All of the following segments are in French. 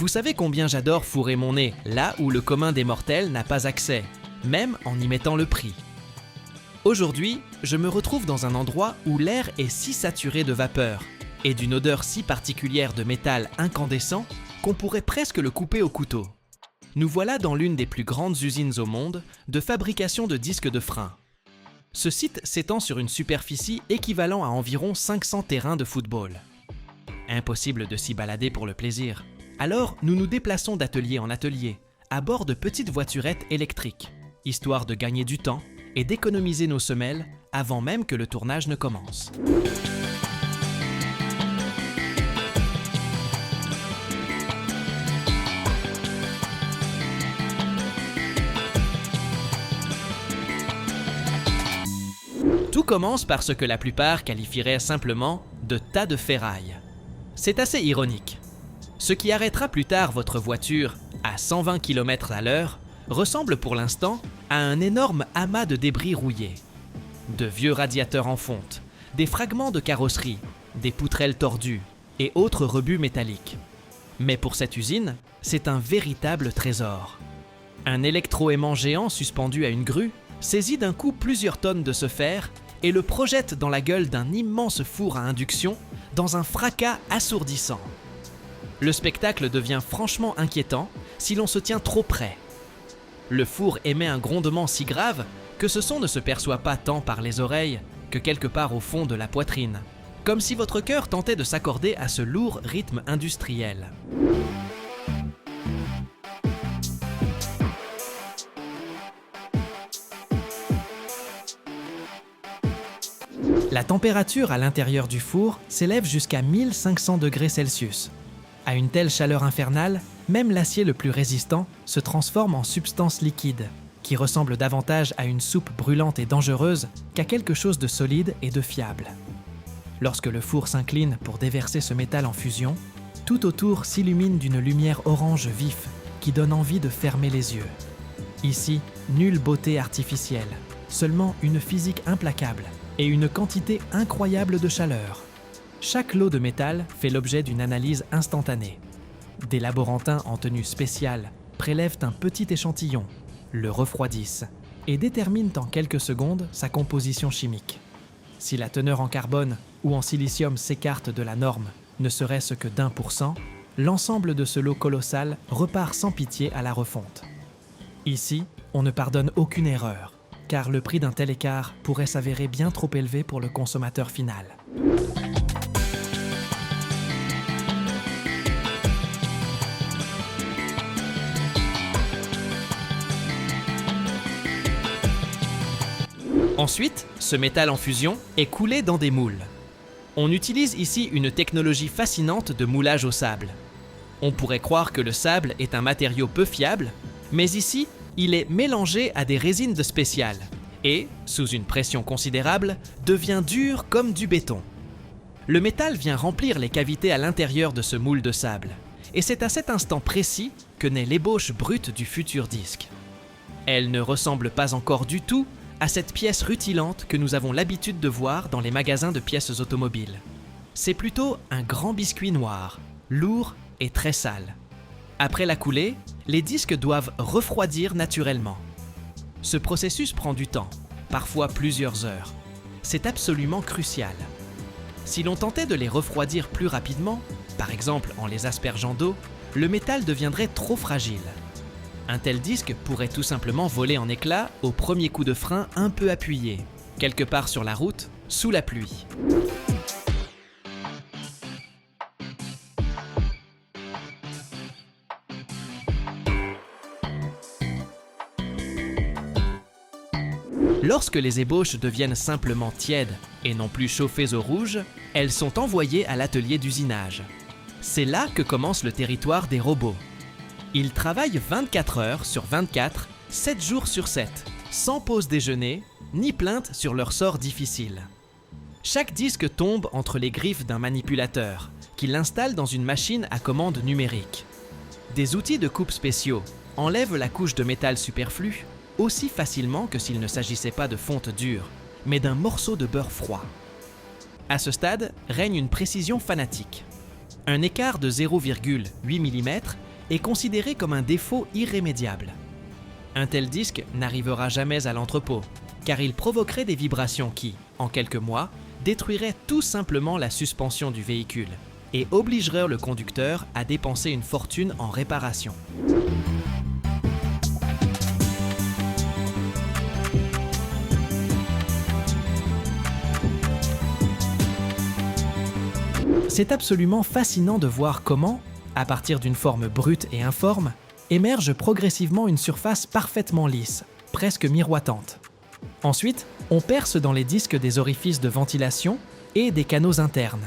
Vous savez combien j'adore fourrer mon nez là où le commun des mortels n'a pas accès, même en y mettant le prix. Aujourd'hui, je me retrouve dans un endroit où l'air est si saturé de vapeur et d'une odeur si particulière de métal incandescent qu'on pourrait presque le couper au couteau. Nous voilà dans l'une des plus grandes usines au monde de fabrication de disques de frein. Ce site s'étend sur une superficie équivalent à environ 500 terrains de football. Impossible de s'y balader pour le plaisir. Alors, nous nous déplaçons d'atelier en atelier, à bord de petites voiturettes électriques, histoire de gagner du temps et d'économiser nos semelles avant même que le tournage ne commence. Tout commence par ce que la plupart qualifieraient simplement de tas de ferraille. C'est assez ironique. Ce qui arrêtera plus tard votre voiture à 120 km/h ressemble pour l'instant à un énorme amas de débris rouillés. De vieux radiateurs en fonte, des fragments de carrosserie, des poutrelles tordues et autres rebuts métalliques. Mais pour cette usine, c'est un véritable trésor. Un électroaimant géant suspendu à une grue saisit d'un coup plusieurs tonnes de ce fer et le projette dans la gueule d'un immense four à induction dans un fracas assourdissant. Le spectacle devient franchement inquiétant si l'on se tient trop près. Le four émet un grondement si grave que ce son ne se perçoit pas tant par les oreilles que quelque part au fond de la poitrine, comme si votre cœur tentait de s'accorder à ce lourd rythme industriel. La température à l'intérieur du four s'élève jusqu'à 1500 degrés Celsius. À une telle chaleur infernale, même l'acier le plus résistant se transforme en substance liquide, qui ressemble davantage à une soupe brûlante et dangereuse qu'à quelque chose de solide et de fiable. Lorsque le four s'incline pour déverser ce métal en fusion, tout autour s'illumine d'une lumière orange vif qui donne envie de fermer les yeux. Ici, nulle beauté artificielle, seulement une physique implacable et une quantité incroyable de chaleur. Chaque lot de métal fait l'objet d'une analyse instantanée. Des laborantins en tenue spéciale prélèvent un petit échantillon, le refroidissent et déterminent en quelques secondes sa composition chimique. Si la teneur en carbone ou en silicium s'écarte de la norme, ne serait-ce que d'1%, l'ensemble de ce lot colossal repart sans pitié à la refonte. Ici, on ne pardonne aucune erreur, car le prix d'un tel écart pourrait s'avérer bien trop élevé pour le consommateur final. Ensuite, ce métal en fusion est coulé dans des moules. On utilise ici une technologie fascinante de moulage au sable. On pourrait croire que le sable est un matériau peu fiable, mais ici, il est mélangé à des résines spéciales et, sous une pression considérable, devient dur comme du béton. Le métal vient remplir les cavités à l'intérieur de ce moule de sable, et c'est à cet instant précis que naît l'ébauche brute du futur disque. Elle ne ressemble pas encore du tout à cette pièce rutilante que nous avons l'habitude de voir dans les magasins de pièces automobiles. C'est plutôt un grand biscuit noir, lourd et très sale. Après la coulée, les disques doivent refroidir naturellement. Ce processus prend du temps, parfois plusieurs heures. C'est absolument crucial. Si l'on tentait de les refroidir plus rapidement, par exemple en les aspergeant d'eau, le métal deviendrait trop fragile. Un tel disque pourrait tout simplement voler en éclats au premier coup de frein un peu appuyé, quelque part sur la route, sous la pluie. Lorsque les ébauches deviennent simplement tièdes et non plus chauffées au rouge, elles sont envoyées à l'atelier d'usinage. C'est là que commence le territoire des robots. Ils travaillent 24 heures sur 24, 7 jours sur 7, sans pause déjeuner, ni plainte sur leur sort difficile. Chaque disque tombe entre les griffes d'un manipulateur, qui l'installe dans une machine à commande numérique. Des outils de coupe spéciaux enlèvent la couche de métal superflue aussi facilement que s'il ne s'agissait pas de fonte dure, mais d'un morceau de beurre froid. À ce stade, règne une précision fanatique. Un écart de 0,8 mm est considéré comme un défaut irrémédiable. Un tel disque n'arrivera jamais à l'entrepôt, car il provoquerait des vibrations qui, en quelques mois, détruiraient tout simplement la suspension du véhicule et obligeraient le conducteur à dépenser une fortune en réparation. C'est absolument fascinant de voir comment, à partir d'une forme brute et informe, émerge progressivement une surface parfaitement lisse, presque miroitante. Ensuite, on perce dans les disques des orifices de ventilation et des canaux internes.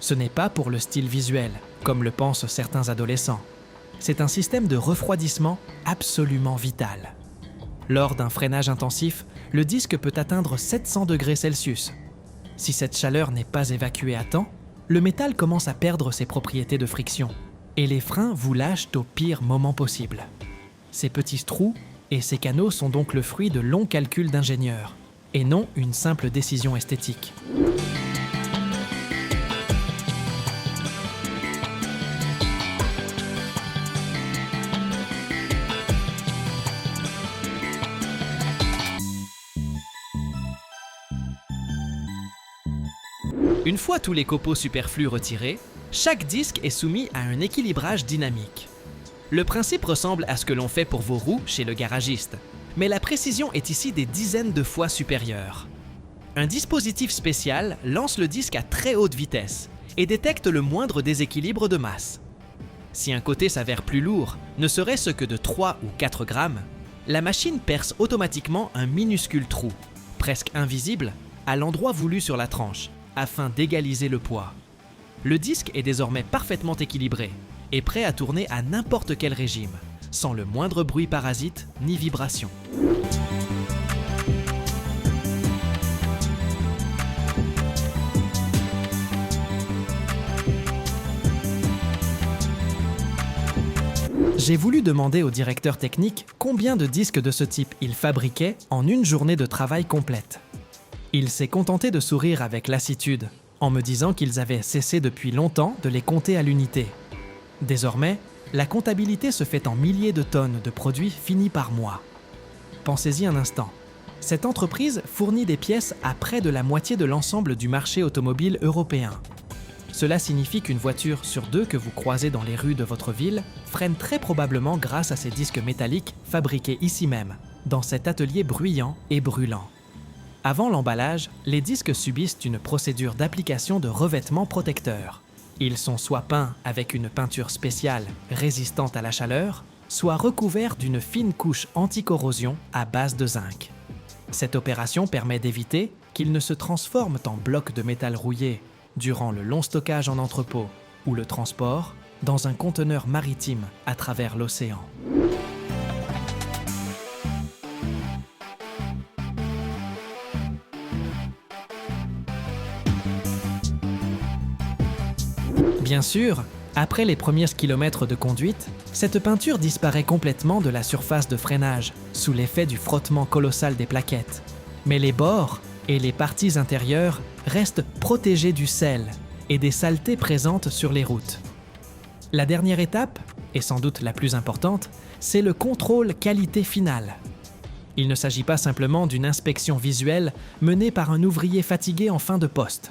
Ce n'est pas pour le style visuel, comme le pensent certains adolescents. C'est un système de refroidissement absolument vital. Lors d'un freinage intensif, le disque peut atteindre 700 degrés Celsius. Si cette chaleur n'est pas évacuée à temps, le métal commence à perdre ses propriétés de friction et les freins vous lâchent au pire moment possible. Ces petits trous et ces canaux sont donc le fruit de longs calculs d'ingénieurs et non une simple décision esthétique. Une fois tous les copeaux superflus retirés, chaque disque est soumis à un équilibrage dynamique. Le principe ressemble à ce que l'on fait pour vos roues chez le garagiste, mais la précision est ici des dizaines de fois supérieure. Un dispositif spécial lance le disque à très haute vitesse et détecte le moindre déséquilibre de masse. Si un côté s'avère plus lourd, ne serait-ce que de 3 ou 4 grammes, la machine perce automatiquement un minuscule trou, presque invisible, à l'endroit voulu sur la tranche, afin d'égaliser le poids. Le disque est désormais parfaitement équilibré et prêt à tourner à n'importe quel régime, sans le moindre bruit parasite ni vibration. J'ai voulu demander au directeur technique combien de disques de ce type il fabriquait en une journée de travail complète. Il s'est contenté de sourire avec lassitude, en me disant qu'ils avaient cessé depuis longtemps de les compter à l'unité. Désormais, la comptabilité se fait en milliers de tonnes de produits finis par mois. Pensez-y un instant. Cette entreprise fournit des pièces à près de la moitié de l'ensemble du marché automobile européen. Cela signifie qu'une voiture sur 2 que vous croisez dans les rues de votre ville freine très probablement grâce à ces disques métalliques fabriqués ici même, dans cet atelier bruyant et brûlant. Avant l'emballage, les disques subissent une procédure d'application de revêtement protecteur. Ils sont soit peints avec une peinture spéciale résistante à la chaleur, soit recouverts d'une fine couche anti-corrosion à base de zinc. Cette opération permet d'éviter qu'ils ne se transforment en blocs de métal rouillé durant le long stockage en entrepôt ou le transport dans un conteneur maritime à travers l'océan. Bien sûr, après les premiers kilomètres de conduite, cette peinture disparaît complètement de la surface de freinage, sous l'effet du frottement colossal des plaquettes. Mais les bords et les parties intérieures restent protégés du sel et des saletés présentes sur les routes. La dernière étape, et sans doute la plus importante, c'est le contrôle qualité finale. Il ne s'agit pas simplement d'une inspection visuelle menée par un ouvrier fatigué en fin de poste.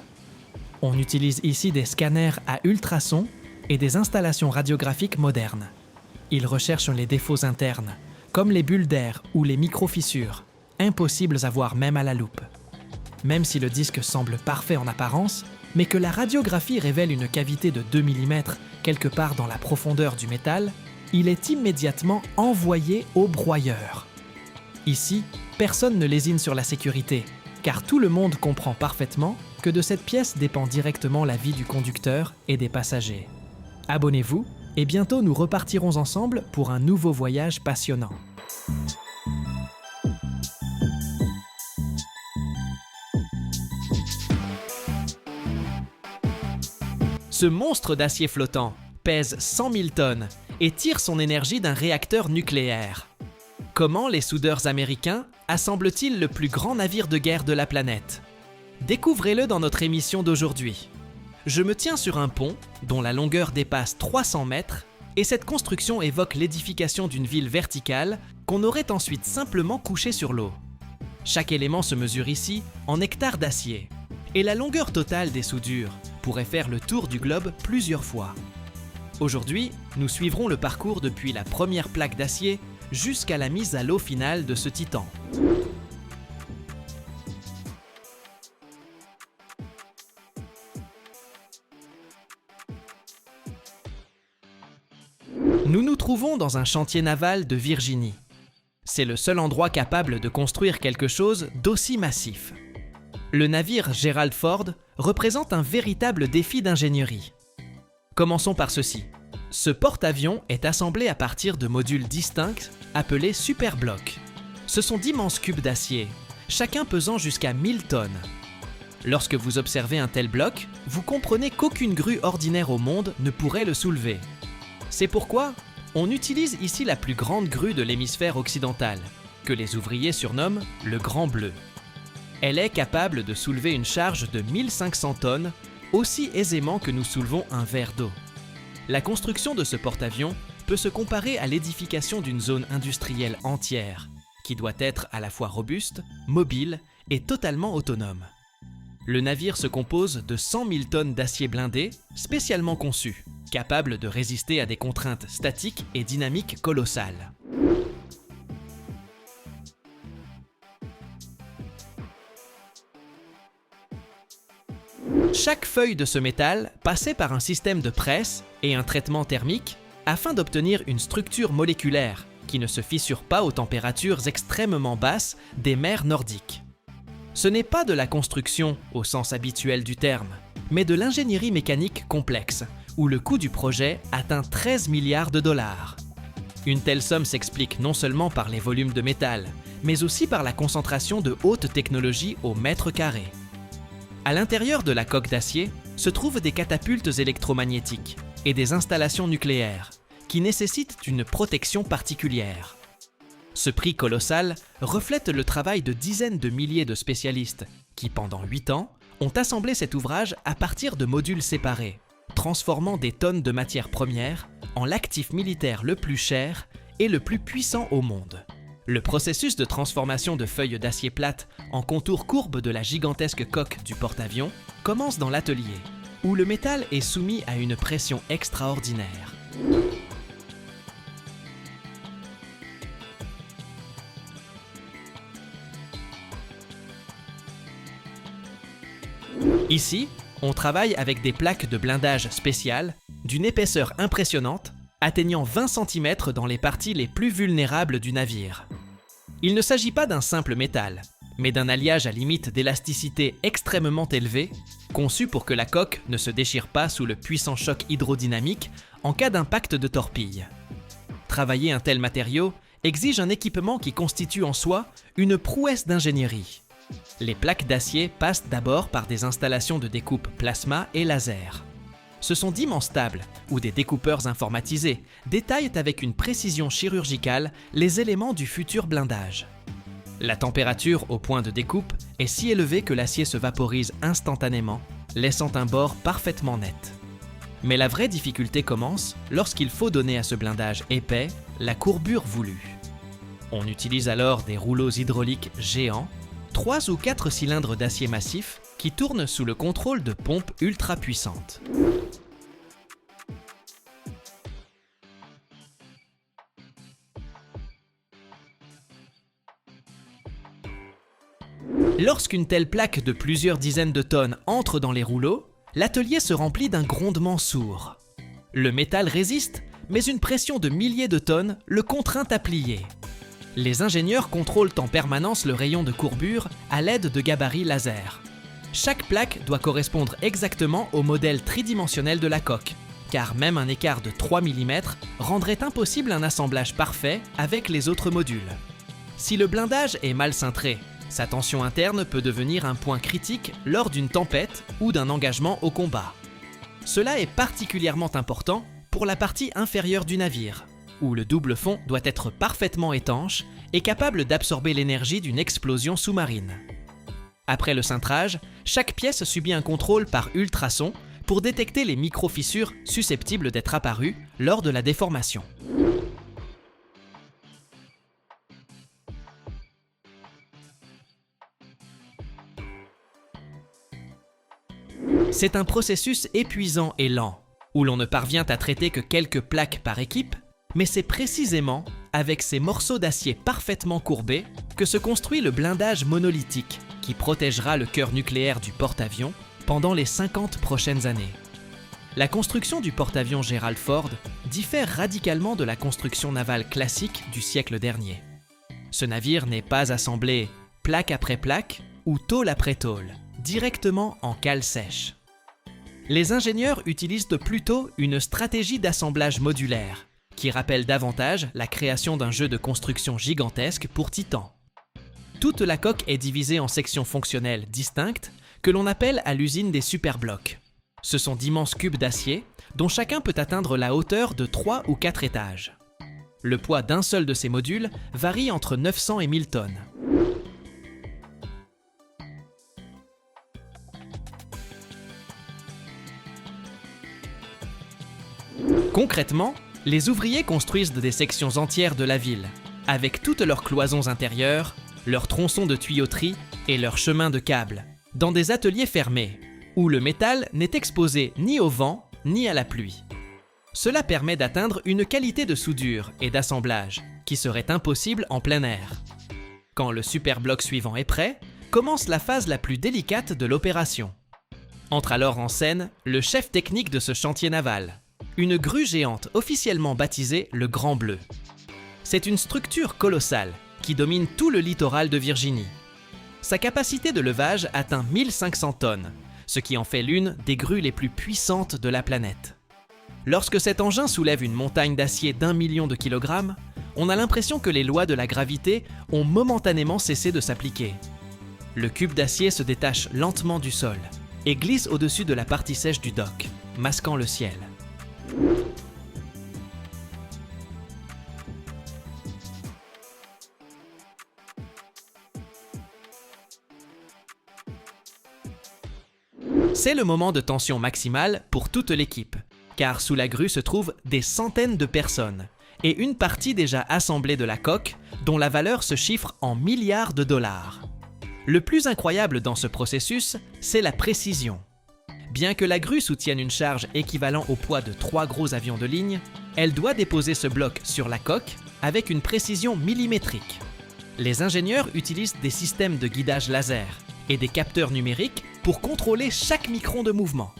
On utilise ici des scanners à ultrasons et des installations radiographiques modernes. Ils recherchent les défauts internes, comme les bulles d'air ou les micro-fissures, impossibles à voir même à la loupe. Même si le disque semble parfait en apparence, mais que la radiographie révèle une cavité de 2 mm quelque part dans la profondeur du métal, il est immédiatement envoyé au broyeur. Ici, personne ne lésine sur la sécurité, car tout le monde comprend parfaitement que de cette pièce dépend directement la vie du conducteur et des passagers. Abonnez-vous et bientôt nous repartirons ensemble pour un nouveau voyage passionnant. Ce monstre d'acier flottant pèse 100 000 tonnes et tire son énergie d'un réacteur nucléaire. Comment les soudeurs américains assemblent-ils le plus grand navire de guerre de la planète ? Découvrez-le dans notre émission d'aujourd'hui. Je me tiens sur un pont dont la longueur dépasse 300 mètres Et cette construction évoque l'édification d'une ville verticale qu'on aurait ensuite simplement couchée sur l'eau. Chaque élément se mesure ici en hectares d'acier, et la longueur totale des soudures pourrait faire le tour du globe plusieurs fois. Aujourd'hui, nous suivrons le parcours depuis la première plaque d'acier jusqu'à la mise à l'eau finale de ce titan. Nous nous trouvons dans un chantier naval de Virginie. C'est le seul endroit capable de construire quelque chose d'aussi massif. Le navire Gerald Ford représente un véritable défi d'ingénierie. Commençons par ceci. Ce porte-avions est assemblé à partir de modules distincts appelés superblocs. Ce sont d'immenses cubes d'acier, chacun pesant jusqu'à 1000 tonnes. Lorsque vous observez un tel bloc, vous comprenez qu'aucune grue ordinaire au monde ne pourrait le soulever. C'est pourquoi on utilise ici la plus grande grue de l'hémisphère occidental, que les ouvriers surnomment le Grand Bleu. Elle est capable de soulever une charge de 1500 tonnes aussi aisément que nous soulevons un verre d'eau. La construction de ce porte-avions peut se comparer à l'édification d'une zone industrielle entière, qui doit être à la fois robuste, mobile et totalement autonome. Le navire se compose de 100 000 tonnes d'acier blindé, spécialement conçu, capable de résister à des contraintes statiques et dynamiques colossales. Chaque feuille de ce métal passait par un système de presse et un traitement thermique afin d'obtenir une structure moléculaire qui ne se fissure pas aux températures extrêmement basses des mers nordiques. Ce n'est pas de la construction au sens habituel du terme, mais de l'ingénierie mécanique complexe, où le coût du projet atteint 13 milliards de dollars. Une telle somme s'explique non seulement par les volumes de métal, mais aussi par la concentration de haute technologie au mètre carré. À l'intérieur de la coque d'acier se trouvent des catapultes électromagnétiques et des installations nucléaires qui nécessitent une protection particulière. Ce prix colossal reflète le travail de dizaines de milliers de spécialistes qui, pendant 8 ans, ont assemblé cet ouvrage à partir de modules séparés, transformant des tonnes de matières premières en l'actif militaire le plus cher et le plus puissant au monde. Le processus de transformation de feuilles d'acier plates en contours courbes de la gigantesque coque du porte-avions commence dans l'atelier, où le métal est soumis à une pression extraordinaire. Ici, on travaille avec des plaques de blindage spéciales d'une épaisseur impressionnante, atteignant 20 cm dans les parties les plus vulnérables du navire. Il ne s'agit pas d'un simple métal, mais d'un alliage à limite d'élasticité extrêmement élevée, conçu pour que la coque ne se déchire pas sous le puissant choc hydrodynamique en cas d'impact de torpille. Travailler un tel matériau exige un équipement qui constitue en soi une prouesse d'ingénierie. Les plaques d'acier passent d'abord par des installations de découpe plasma et laser. Ce sont d'immenses tables où des découpeurs informatisés détaillent avec une précision chirurgicale les éléments du futur blindage. La température au point de découpe est si élevée que l'acier se vaporise instantanément, laissant un bord parfaitement net. Mais la vraie difficulté commence lorsqu'il faut donner à ce blindage épais la courbure voulue. On utilise alors des rouleaux hydrauliques géants, 3 ou 4 cylindres d'acier massif qui tournent sous le contrôle de pompes ultra puissantes. Lorsqu'une telle plaque de plusieurs dizaines de tonnes entre dans les rouleaux, l'atelier se remplit d'un grondement sourd. Le métal résiste, mais une pression de milliers de tonnes le contraint à plier. Les ingénieurs contrôlent en permanence le rayon de courbure à l'aide de gabarits laser. Chaque plaque doit correspondre exactement au modèle tridimensionnel de la coque, car même un écart de 3 mm rendrait impossible un assemblage parfait avec les autres modules. Si le blindage est mal cintré, sa tension interne peut devenir un point critique lors d'une tempête ou d'un engagement au combat. Cela est particulièrement important pour la partie inférieure du navire, où le double fond doit être parfaitement étanche et capable d'absorber l'énergie d'une explosion sous-marine. Après le cintrage, chaque pièce subit un contrôle par ultrasons pour détecter les micro-fissures susceptibles d'être apparues lors de la déformation. C'est un processus épuisant et lent, où l'on ne parvient à traiter que quelques plaques par équipe, mais c'est précisément avec ces morceaux d'acier parfaitement courbés que se construit le blindage monolithique qui protégera le cœur nucléaire du porte-avions pendant les 50 prochaines années. La construction du porte-avions Gerald Ford diffère radicalement de la construction navale classique du siècle dernier. Ce navire n'est pas assemblé plaque après plaque ou tôle après tôle, directement en cale sèche. Les ingénieurs utilisent plutôt une stratégie d'assemblage modulaire, qui rappelle davantage la création d'un jeu de construction gigantesque pour Titan. Toute la coque est divisée en sections fonctionnelles distinctes que l'on appelle à l'usine des superblocs. Ce sont d'immenses cubes d'acier dont chacun peut atteindre la hauteur de 3 ou 4 étages. Le poids d'un seul de ces modules varie entre 900 et 1000 tonnes. Concrètement, les ouvriers construisent des sections entières de la ville, avec toutes leurs cloisons intérieures, leurs tronçons de tuyauterie et leurs chemins de câbles, dans des ateliers fermés, où le métal n'est exposé ni au vent ni à la pluie. Cela permet d'atteindre une qualité de soudure et d'assemblage qui serait impossible en plein air. Quand le superbloc suivant est prêt, commence la phase la plus délicate de l'opération. Entre alors en scène le chef technique de ce chantier naval, une grue géante officiellement baptisée le Grand Bleu. C'est une structure colossale qui domine tout le littoral de Virginie. Sa capacité de levage atteint 1500 tonnes, ce qui en fait l'une des grues les plus puissantes de la planète. Lorsque cet engin soulève une montagne d'acier d'1 million de kilogrammes, on a l'impression que les lois de la gravité ont momentanément cessé de s'appliquer. Le cube d'acier se détache lentement du sol et glisse au-dessus de la partie sèche du dock, masquant le ciel. C'est le moment de tension maximale pour toute l'équipe, car sous la grue se trouvent des centaines de personnes et une partie déjà assemblée de la coque dont la valeur se chiffre en milliards de dollars. Le plus incroyable dans ce processus, c'est la précision. Bien que la grue soutienne une charge équivalente au poids de 3 gros avions de ligne, elle doit déposer ce bloc sur la coque avec une précision millimétrique. Les ingénieurs utilisent des systèmes de guidage laser et des capteurs numériques pour contrôler chaque micron de mouvement.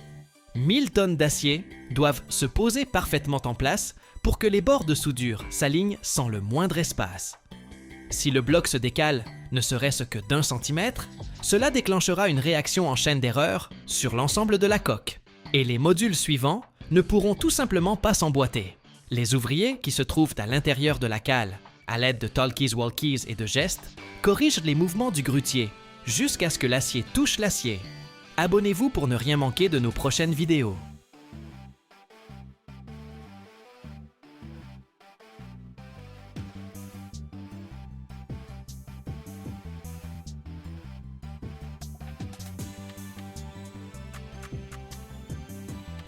1000 tonnes d'acier doivent se poser parfaitement en place pour que les bords de soudure s'alignent sans le moindre espace. Si le bloc se décale ne serait-ce que d'1 centimètre, cela déclenchera une réaction en chaîne d'erreur sur l'ensemble de la coque, et les modules suivants ne pourront tout simplement pas s'emboîter. Les ouvriers qui se trouvent à l'intérieur de la cale, à l'aide de talkies-walkies et de gestes, corrigent les mouvements du grutier jusqu'à ce que l'acier touche l'acier. Abonnez-vous pour ne rien manquer de nos prochaines vidéos.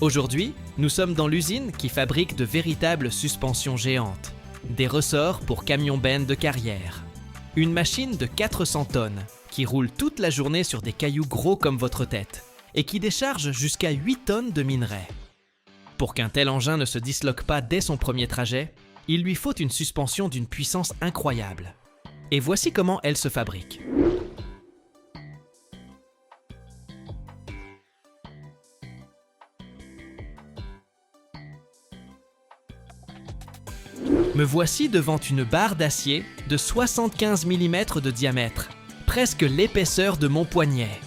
Aujourd'hui, nous sommes dans l'usine qui fabrique de véritables suspensions géantes, des ressorts pour camions-bennes de carrière, une machine de 400 tonnes qui roule toute la journée sur des cailloux gros comme votre tête et qui décharge jusqu'à 8 tonnes de minerais. Pour qu'un tel engin ne se disloque pas dès son premier trajet, il lui faut une suspension d'une puissance incroyable. Et voici comment elle se fabrique. Me voici devant une barre d'acier de 75 mm de diamètre, presque l'épaisseur de mon poignet.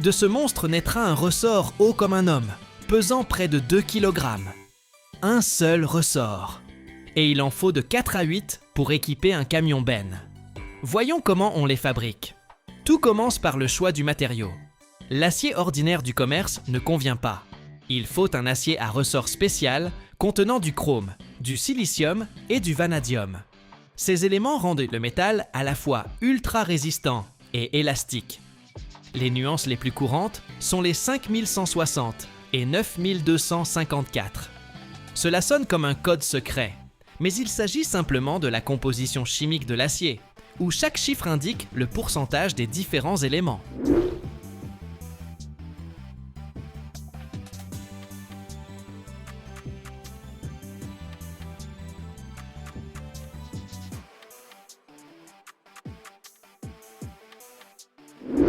De ce monstre naîtra un ressort haut comme un homme, pesant près de 2 kg. Un seul ressort. Et il en faut de 4 à 8 pour équiper un camion-benne. Voyons comment on les fabrique. Tout commence par le choix du matériau. L'acier ordinaire du commerce ne convient pas. Il faut un acier à ressort spécial contenant du chrome, du silicium et du vanadium. Ces éléments rendent le métal à la fois ultra résistant et élastique. Les nuances les plus courantes sont les 5160, et 9254. Cela sonne comme un code secret, mais il s'agit simplement de la composition chimique de l'acier, où chaque chiffre indique le pourcentage des différents éléments.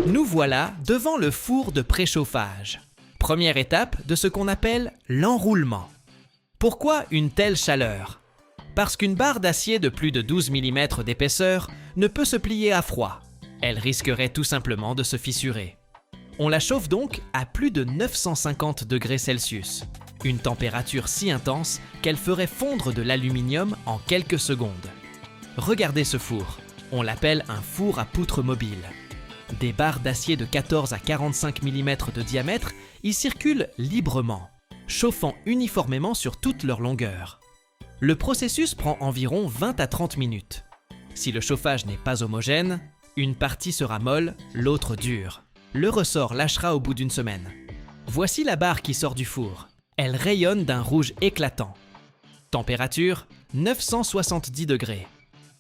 Nous voilà devant le four de préchauffage. Première étape de ce qu'on appelle l'enroulement. Pourquoi une telle chaleur? Parce qu'une barre d'acier de plus de 12 mm d'épaisseur ne peut se plier à froid. Elle risquerait tout simplement de se fissurer. On la chauffe donc à plus de 950 degrés Celsius, une température si intense qu'elle ferait fondre de l'aluminium en quelques secondes. Regardez ce four, on l'appelle un four à poutre mobile. Des barres d'acier de 14 à 45 mm de diamètre y circulent librement, chauffant uniformément sur toute leur longueur. Le processus prend environ 20 à 30 minutes. Si le chauffage n'est pas homogène, une partie sera molle, l'autre dure. Le ressort lâchera au bout d'une semaine. Voici la barre qui sort du four. Elle rayonne d'un rouge éclatant. Température 970 degrés.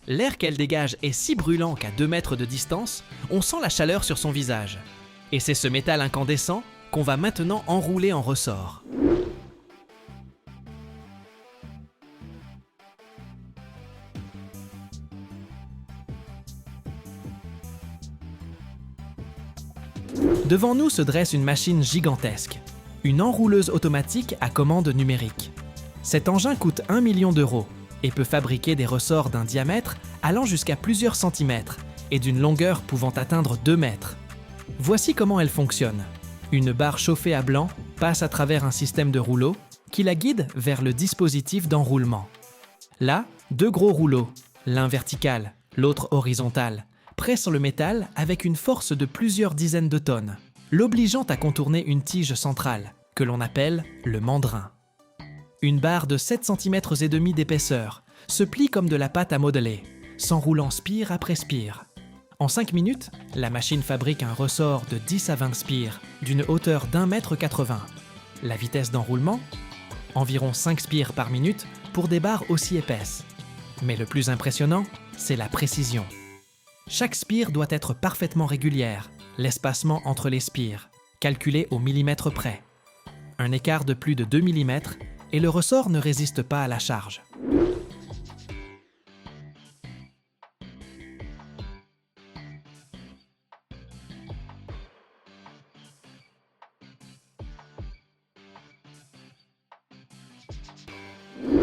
L'air qu'elle dégage est si brûlant qu'à 2 mètres de distance, on sent la chaleur sur son visage. Et c'est ce métal incandescent qu'on va maintenant enrouler en ressort. Devant nous se dresse une machine gigantesque, une enrouleuse automatique à commande numérique. Cet engin coûte 1 million d'euros et peut fabriquer des ressorts d'un diamètre allant jusqu'à plusieurs centimètres et d'une longueur pouvant atteindre 2 mètres. Voici comment elle fonctionne. Une barre chauffée à blanc passe à travers un système de rouleaux qui la guide vers le dispositif d'enroulement. Là, 2 gros rouleaux, l'un vertical, l'autre horizontal, pressent le métal avec une force de plusieurs dizaines de tonnes, l'obligeant à contourner une tige centrale, que l'on appelle le mandrin. Une barre de 7,5 cm d'épaisseur se plie comme de la pâte à modeler, s'enroulant spire après spire. En 5 minutes, la machine fabrique un ressort de 10 à 20 spires, d'une hauteur d'1,80 m. La vitesse d'enroulement? Environ 5 spires par minute pour des barres aussi épaisses. Mais le plus impressionnant, c'est la précision. Chaque spire doit être parfaitement régulière, l'espacement entre les spires, calculé au millimètre près. Un écart de plus de 2 mm et le ressort ne résiste pas à la charge.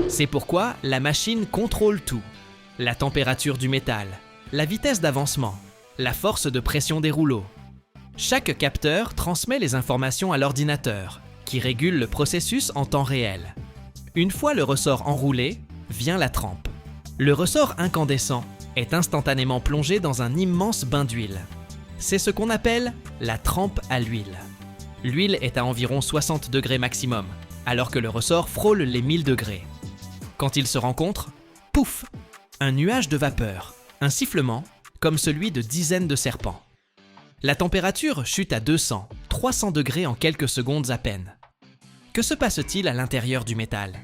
C'est pourquoi la machine contrôle tout. La température du métal, la vitesse d'avancement, la force de pression des rouleaux. Chaque capteur transmet les informations à l'ordinateur, qui régule le processus en temps réel. Une fois le ressort enroulé, vient la trempe. Le ressort incandescent est instantanément plongé dans un immense bain d'huile. C'est ce qu'on appelle la trempe à l'huile. L'huile est à environ 60 degrés maximum, alors que le ressort frôle les 1000 degrés. Quand ils se rencontrent, pouf! Un nuage de vapeur, un sifflement, comme celui de dizaines de serpents. La température chute à 200, 300 degrés en quelques secondes à peine. Que se passe-t-il à l'intérieur du métal?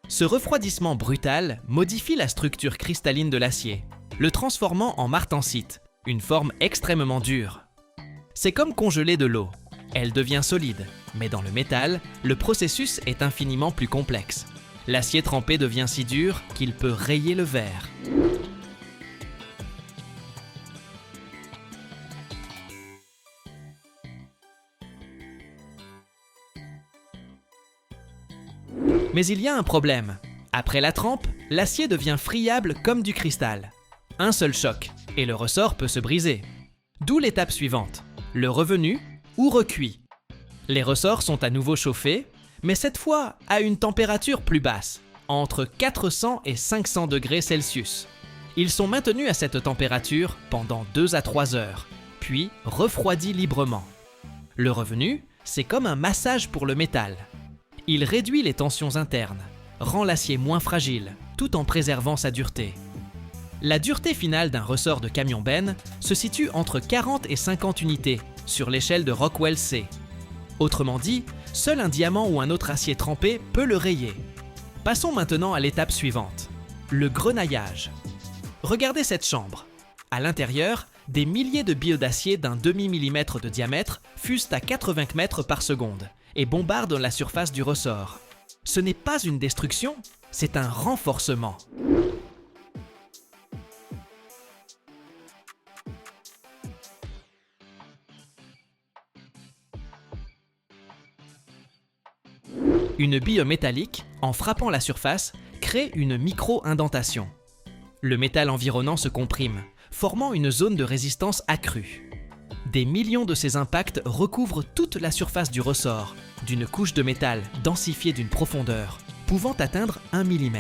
Ce refroidissement brutal modifie la structure cristalline de l'acier, le transformant en martensite, une forme extrêmement dure. C'est comme congeler de l'eau. Elle devient solide, mais dans le métal, le processus est infiniment plus complexe. L'acier trempé devient si dur qu'il peut rayer le verre. Mais il y a un problème. Après la trempe, l'acier devient friable comme du cristal. Un seul choc, et le ressort peut se briser. D'où l'étape suivante, le revenu ou recuit. Les ressorts sont à nouveau chauffés, mais cette fois à une température plus basse, entre 400 et 500 degrés Celsius. Ils sont maintenus à cette température pendant 2 à 3 heures, puis refroidis librement. Le revenu, c'est comme un massage pour le métal. Il réduit les tensions internes, rend l'acier moins fragile, tout en préservant sa dureté. La dureté finale d'un ressort de camion-benne se situe entre 40 et 50 unités sur l'échelle de Rockwell C. Autrement dit, Seul un diamant ou un autre acier trempé peut le rayer. Passons maintenant à l'étape suivante, le grenaillage. Regardez cette chambre. À l'intérieur, des milliers de billes d'acier d'un demi-millimètre de diamètre fusent à 80 mètres par seconde et bombardent la surface du ressort. Ce n'est pas une destruction, c'est un renforcement. Une bille métallique, en frappant la surface, crée une micro-indentation. Le métal environnant se comprime, formant une zone de résistance accrue. Des millions de ces impacts recouvrent toute la surface du ressort, d'une couche de métal densifiée d'une profondeur, pouvant atteindre 1 mm.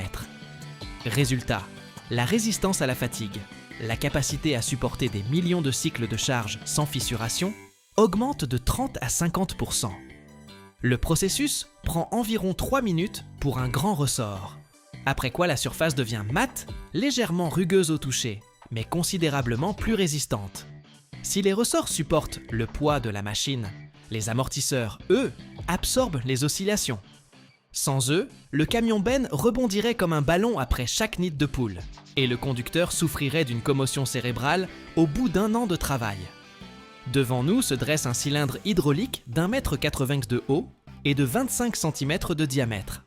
Résultat, la résistance à la fatigue, la capacité à supporter des millions de cycles de charge sans fissuration, augmente de 30 à 50%. Le processus prend environ 3 minutes pour un grand ressort, après quoi la surface devient mate, légèrement rugueuse au toucher, mais considérablement plus résistante. Si les ressorts supportent le poids de la machine, les amortisseurs, eux, absorbent les oscillations. Sans eux, le camion-benne rebondirait comme un ballon après chaque nid de poule, et le conducteur souffrirait d'une commotion cérébrale au bout d'1 an de travail. Devant nous se dresse un cylindre hydraulique d'1,80 m de haut et de 25 cm de diamètre.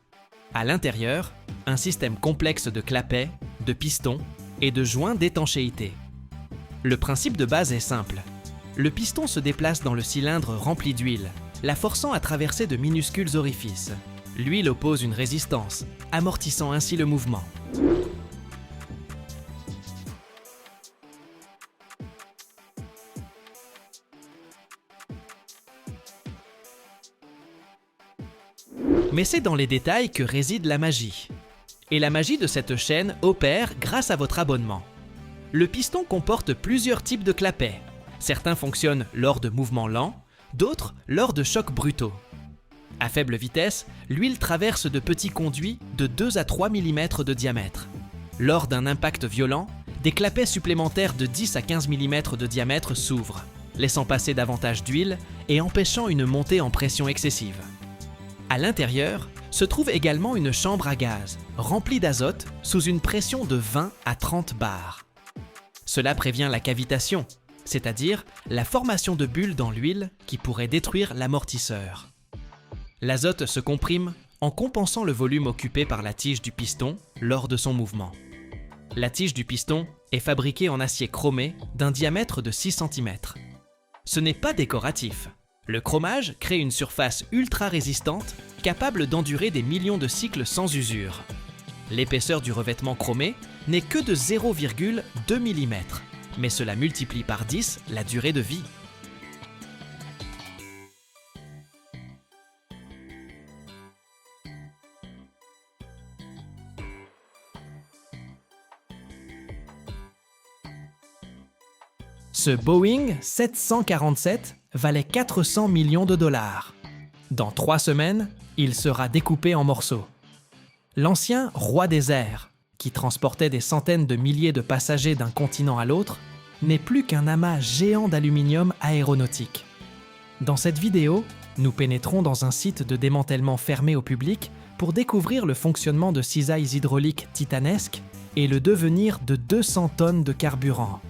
À l'intérieur, un système complexe de clapets, de pistons et de joints d'étanchéité. Le principe de base est simple. Le piston se déplace dans le cylindre rempli d'huile, la forçant à traverser de minuscules orifices. L'huile oppose une résistance, amortissant ainsi le mouvement. Mais c'est dans les détails que réside la magie. Et la magie de cette chaîne opère grâce à votre abonnement. Le piston comporte plusieurs types de clapets. Certains fonctionnent lors de mouvements lents, d'autres lors de chocs brutaux. À faible vitesse, l'huile traverse de petits conduits de 2 à 3 mm de diamètre. Lors d'un impact violent, des clapets supplémentaires de 10 à 15 mm de diamètre s'ouvrent, laissant passer davantage d'huile et empêchant une montée en pression excessive. À l'intérieur se trouve également une chambre à gaz, remplie d'azote sous une pression de 20 à 30 bars. Cela prévient la cavitation, c'est-à-dire la formation de bulles dans l'huile qui pourrait détruire l'amortisseur. L'azote se comprime en compensant le volume occupé par la tige du piston lors de son mouvement. La tige du piston est fabriquée en acier chromé d'un diamètre de 6 cm. Ce n'est pas décoratif. Le chromage crée une surface ultra résistante capable d'endurer des millions de cycles sans usure. L'épaisseur du revêtement chromé n'est que de 0,2 mm, mais cela multiplie par 10 la durée de vie. Ce Boeing 747 valait 400 millions de dollars. Dans 3 semaines, il sera découpé en morceaux. L'ancien roi des airs, qui transportait des centaines de milliers de passagers d'un continent à l'autre, n'est plus qu'un amas géant d'aluminium aéronautique. Dans cette vidéo, nous pénétrons dans un site de démantèlement fermé au public pour découvrir le fonctionnement de cisailles hydrauliques titanesques et le devenir de 200 tonnes de carburant.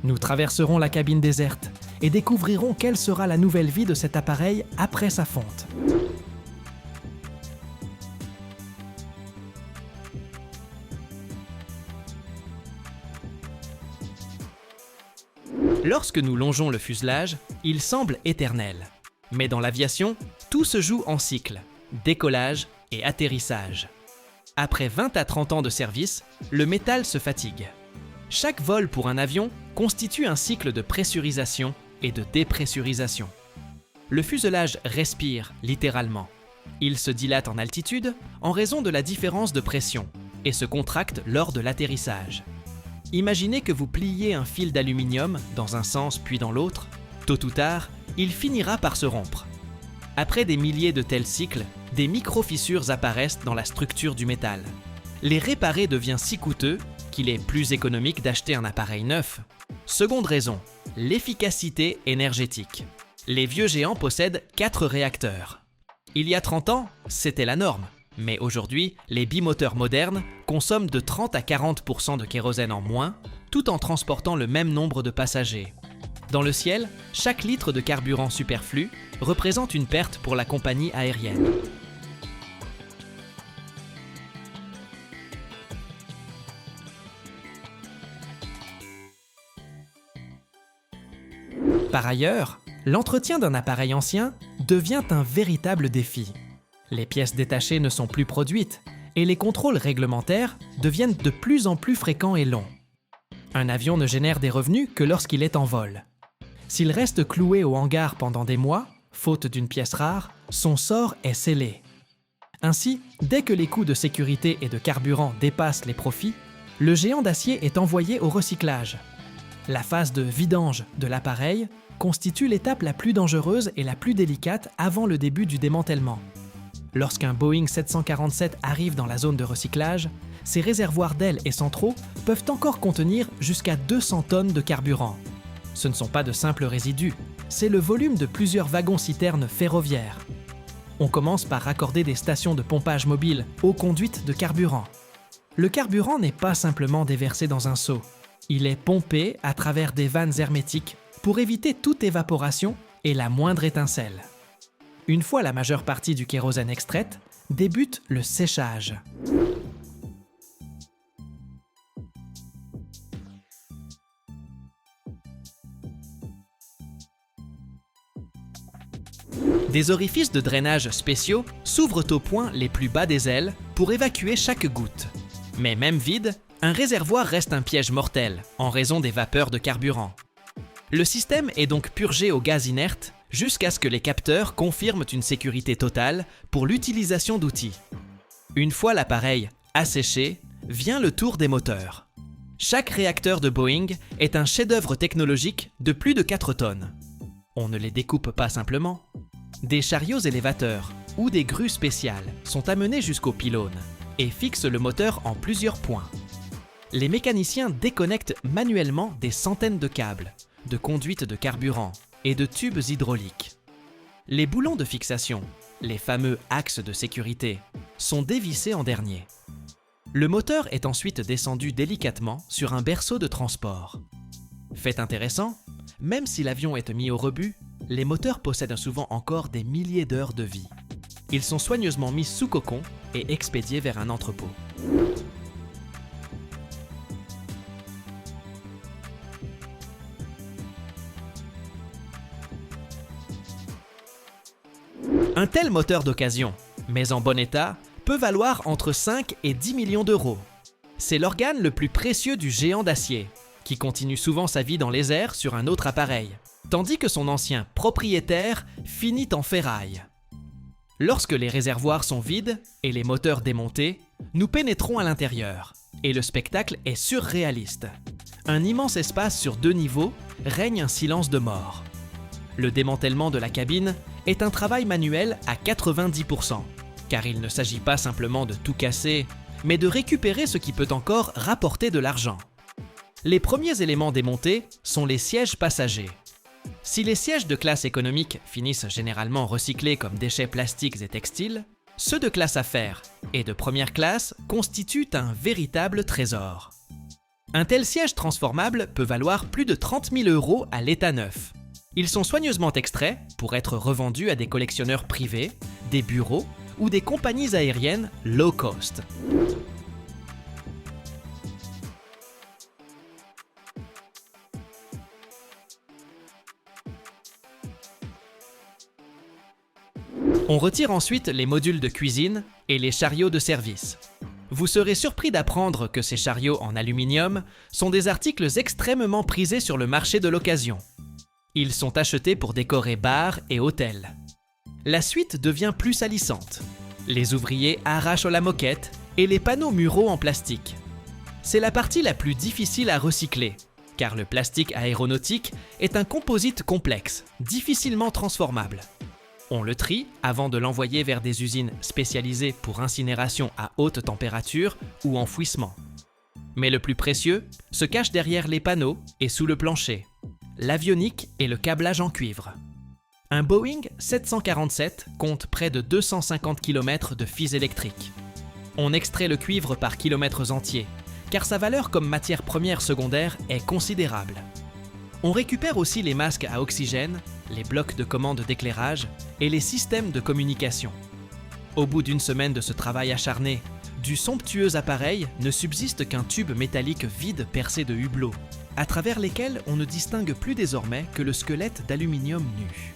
Nous traverserons la cabine déserte et découvrirons quelle sera la nouvelle vie de cet appareil après sa fonte. Lorsque nous longeons le fuselage, il semble éternel. Mais dans l'aviation, tout se joue en cycle, décollage et atterrissage. Après 20 à 30 ans de service, le métal se fatigue. Chaque vol pour un avion constitue un cycle de pressurisation et de dépressurisation. Le fuselage respire littéralement. Il se dilate en altitude en raison de la différence de pression et se contracte lors de l'atterrissage. Imaginez que vous pliez un fil d'aluminium dans un sens puis dans l'autre. Tôt ou tard, il finira par se rompre. Après des milliers de tels cycles, des micro-fissures apparaissent dans la structure du métal. Les réparer devient si coûteux qu'il est plus économique d'acheter un appareil neuf. Seconde raison, l'efficacité énergétique. Les vieux géants possèdent 4 réacteurs. Il y a 30 ans, c'était la norme. Mais aujourd'hui, les bimoteurs modernes consomment de 30 à 40% de kérosène en moins, tout en transportant le même nombre de passagers. Dans le ciel, chaque litre de carburant superflu représente une perte pour la compagnie aérienne. Par ailleurs, l'entretien d'un appareil ancien devient un véritable défi. Les pièces détachées ne sont plus produites et les contrôles réglementaires deviennent de plus en plus fréquents et longs. Un avion ne génère des revenus que lorsqu'il est en vol. S'il reste cloué au hangar pendant des mois, faute d'une pièce rare, son sort est scellé. Ainsi, dès que les coûts de sécurité et de carburant dépassent les profits, le géant d'acier est envoyé au recyclage. La phase de vidange de l'appareil constitue l'étape la plus dangereuse et la plus délicate avant le début du démantèlement. Lorsqu'un Boeing 747 arrive dans la zone de recyclage, ses réservoirs d'ailes et centraux peuvent encore contenir jusqu'à 200 tonnes de carburant. Ce ne sont pas de simples résidus, c'est le volume de plusieurs wagons-citernes ferroviaires. On commence par raccorder des stations de pompage mobiles aux conduites de carburant. Le carburant n'est pas simplement déversé dans un seau. Il est pompé à travers des vannes hermétiques pour éviter toute évaporation et la moindre étincelle. Une fois la majeure partie du kérosène extraite, débute le séchage. Des orifices de drainage spéciaux s'ouvrent aux points les plus bas des ailes pour évacuer chaque goutte. Mais même vide, un réservoir reste un piège mortel en raison des vapeurs de carburant. Le système est donc purgé au gaz inerte jusqu'à ce que les capteurs confirment une sécurité totale pour l'utilisation d'outils. Une fois l'appareil asséché, vient le tour des moteurs. Chaque réacteur de Boeing est un chef-d'œuvre technologique de plus de 4 tonnes. On ne les découpe pas simplement. Des chariots élévateurs ou des grues spéciales sont amenés jusqu'au pylône et fixent le moteur en plusieurs points. Les mécaniciens déconnectent manuellement des centaines de câbles, de conduites de carburant et de tubes hydrauliques. Les boulons de fixation, les fameux axes de sécurité, sont dévissés en dernier. Le moteur est ensuite descendu délicatement sur un berceau de transport. Fait intéressant, même si l'avion est mis au rebut, les moteurs possèdent souvent encore des milliers d'heures de vie. Ils sont soigneusement mis sous cocon et expédiés vers un entrepôt. Un tel moteur d'occasion, mais en bon état, peut valoir entre 5 et 10 millions d'euros. C'est l'organe le plus précieux du géant d'acier, qui continue souvent sa vie dans les airs sur un autre appareil, tandis que son ancien propriétaire finit en ferraille. Lorsque les réservoirs sont vides et les moteurs démontés, nous pénétrons à l'intérieur, et le spectacle est surréaliste. Un immense espace sur 2 niveaux règne un silence de mort. Le démantèlement de la cabine est un travail manuel à 90%, car il ne s'agit pas simplement de tout casser, mais de récupérer ce qui peut encore rapporter de l'argent. Les premiers éléments démontés sont les sièges passagers. Si les sièges de classe économique finissent généralement recyclés comme déchets plastiques et textiles, ceux de classe affaires et de première classe constituent un véritable trésor. Un tel siège transformable peut valoir plus de 30 000 € à l'état neuf. Ils sont soigneusement extraits pour être revendus à des collectionneurs privés, des bureaux ou des compagnies aériennes low cost. On retire ensuite les modules de cuisine et les chariots de service. Vous serez surpris d'apprendre que ces chariots en aluminium sont des articles extrêmement prisés sur le marché de l'occasion. Ils sont achetés pour décorer bars et hôtels. La suite devient plus salissante. Les ouvriers arrachent la moquette et les panneaux muraux en plastique. C'est la partie la plus difficile à recycler, car le plastique aéronautique est un composite complexe, difficilement transformable. On le trie avant de l'envoyer vers des usines spécialisées pour incinération à haute température ou enfouissement. Mais le plus précieux se cache derrière les panneaux et sous le plancher, l'avionique et le câblage en cuivre. Un Boeing 747 compte près de 250 km de fils électriques. On extrait le cuivre par kilomètres entiers, car sa valeur comme matière première secondaire est considérable. On récupère aussi les masques à oxygène, les blocs de commande d'éclairage et les systèmes de communication. Au bout d'une semaine de ce travail acharné, du somptueux appareil ne subsiste qu'un tube métallique vide percé de hublots, à travers lesquels on ne distingue plus désormais que le squelette d'aluminium nu.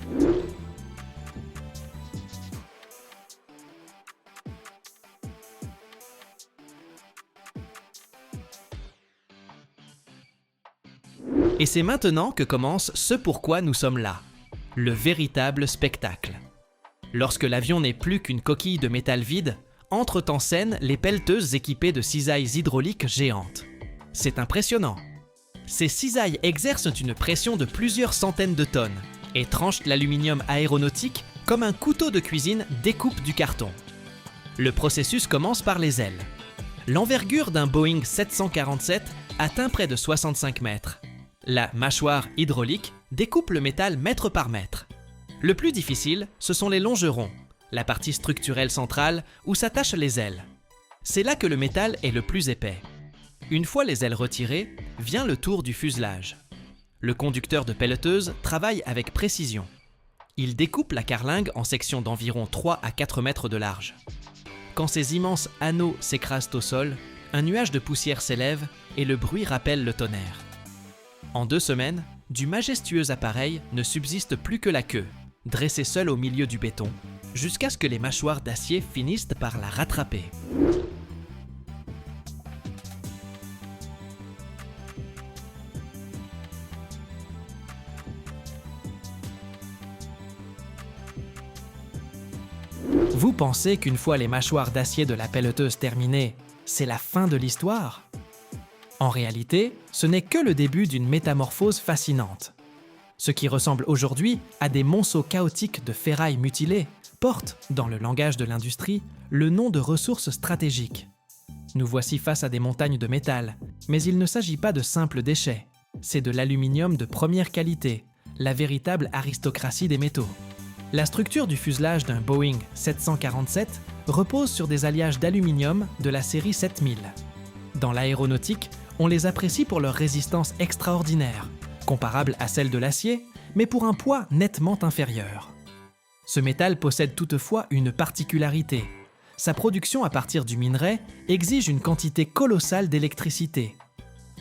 Et c'est maintenant que commence ce pourquoi nous sommes là, le véritable spectacle. Lorsque l'avion n'est plus qu'une coquille de métal vide, entrent en scène les pelleteuses équipées de cisailles hydrauliques géantes. C'est impressionnant. Ces cisailles exercent une pression de plusieurs centaines de tonnes et tranchent l'aluminium aéronautique comme un couteau de cuisine découpe du carton. Le processus commence par les ailes. L'envergure d'un Boeing 747 atteint près de 65 mètres. La mâchoire hydraulique découpe le métal mètre par mètre. Le plus difficile, ce sont les longerons, la partie structurelle centrale où s'attachent les ailes. C'est là que le métal est le plus épais. Une fois les ailes retirées, vient le tour du fuselage. Le conducteur de pelleteuse travaille avec précision. Il découpe la carlingue en sections d'environ 3 à 4 mètres de large. Quand ces immenses anneaux s'écrasent au sol, un nuage de poussière s'élève et le bruit rappelle le tonnerre. En 2 semaines, du majestueux appareil ne subsiste plus que la queue, dressée seule au milieu du béton, jusqu'à ce que les mâchoires d'acier finissent par la rattraper. Vous pensez qu'une fois les mâchoires d'acier de la pelleteuse terminées, c'est la fin de l'histoire? En réalité, ce n'est que le début d'une métamorphose fascinante. Ce qui ressemble aujourd'hui à des monceaux chaotiques de ferraille mutilées porte, dans le langage de l'industrie, le nom de ressources stratégiques. Nous voici face à des montagnes de métal, mais il ne s'agit pas de simples déchets. C'est de l'aluminium de première qualité, la véritable aristocratie des métaux. La structure du fuselage d'un Boeing 747 repose sur des alliages d'aluminium de la série 7000. Dans l'aéronautique, on les apprécie pour leur résistance extraordinaire, comparable à celle de l'acier, mais pour un poids nettement inférieur. Ce métal possède toutefois une particularité. Sa production à partir du minerai exige une quantité colossale d'électricité.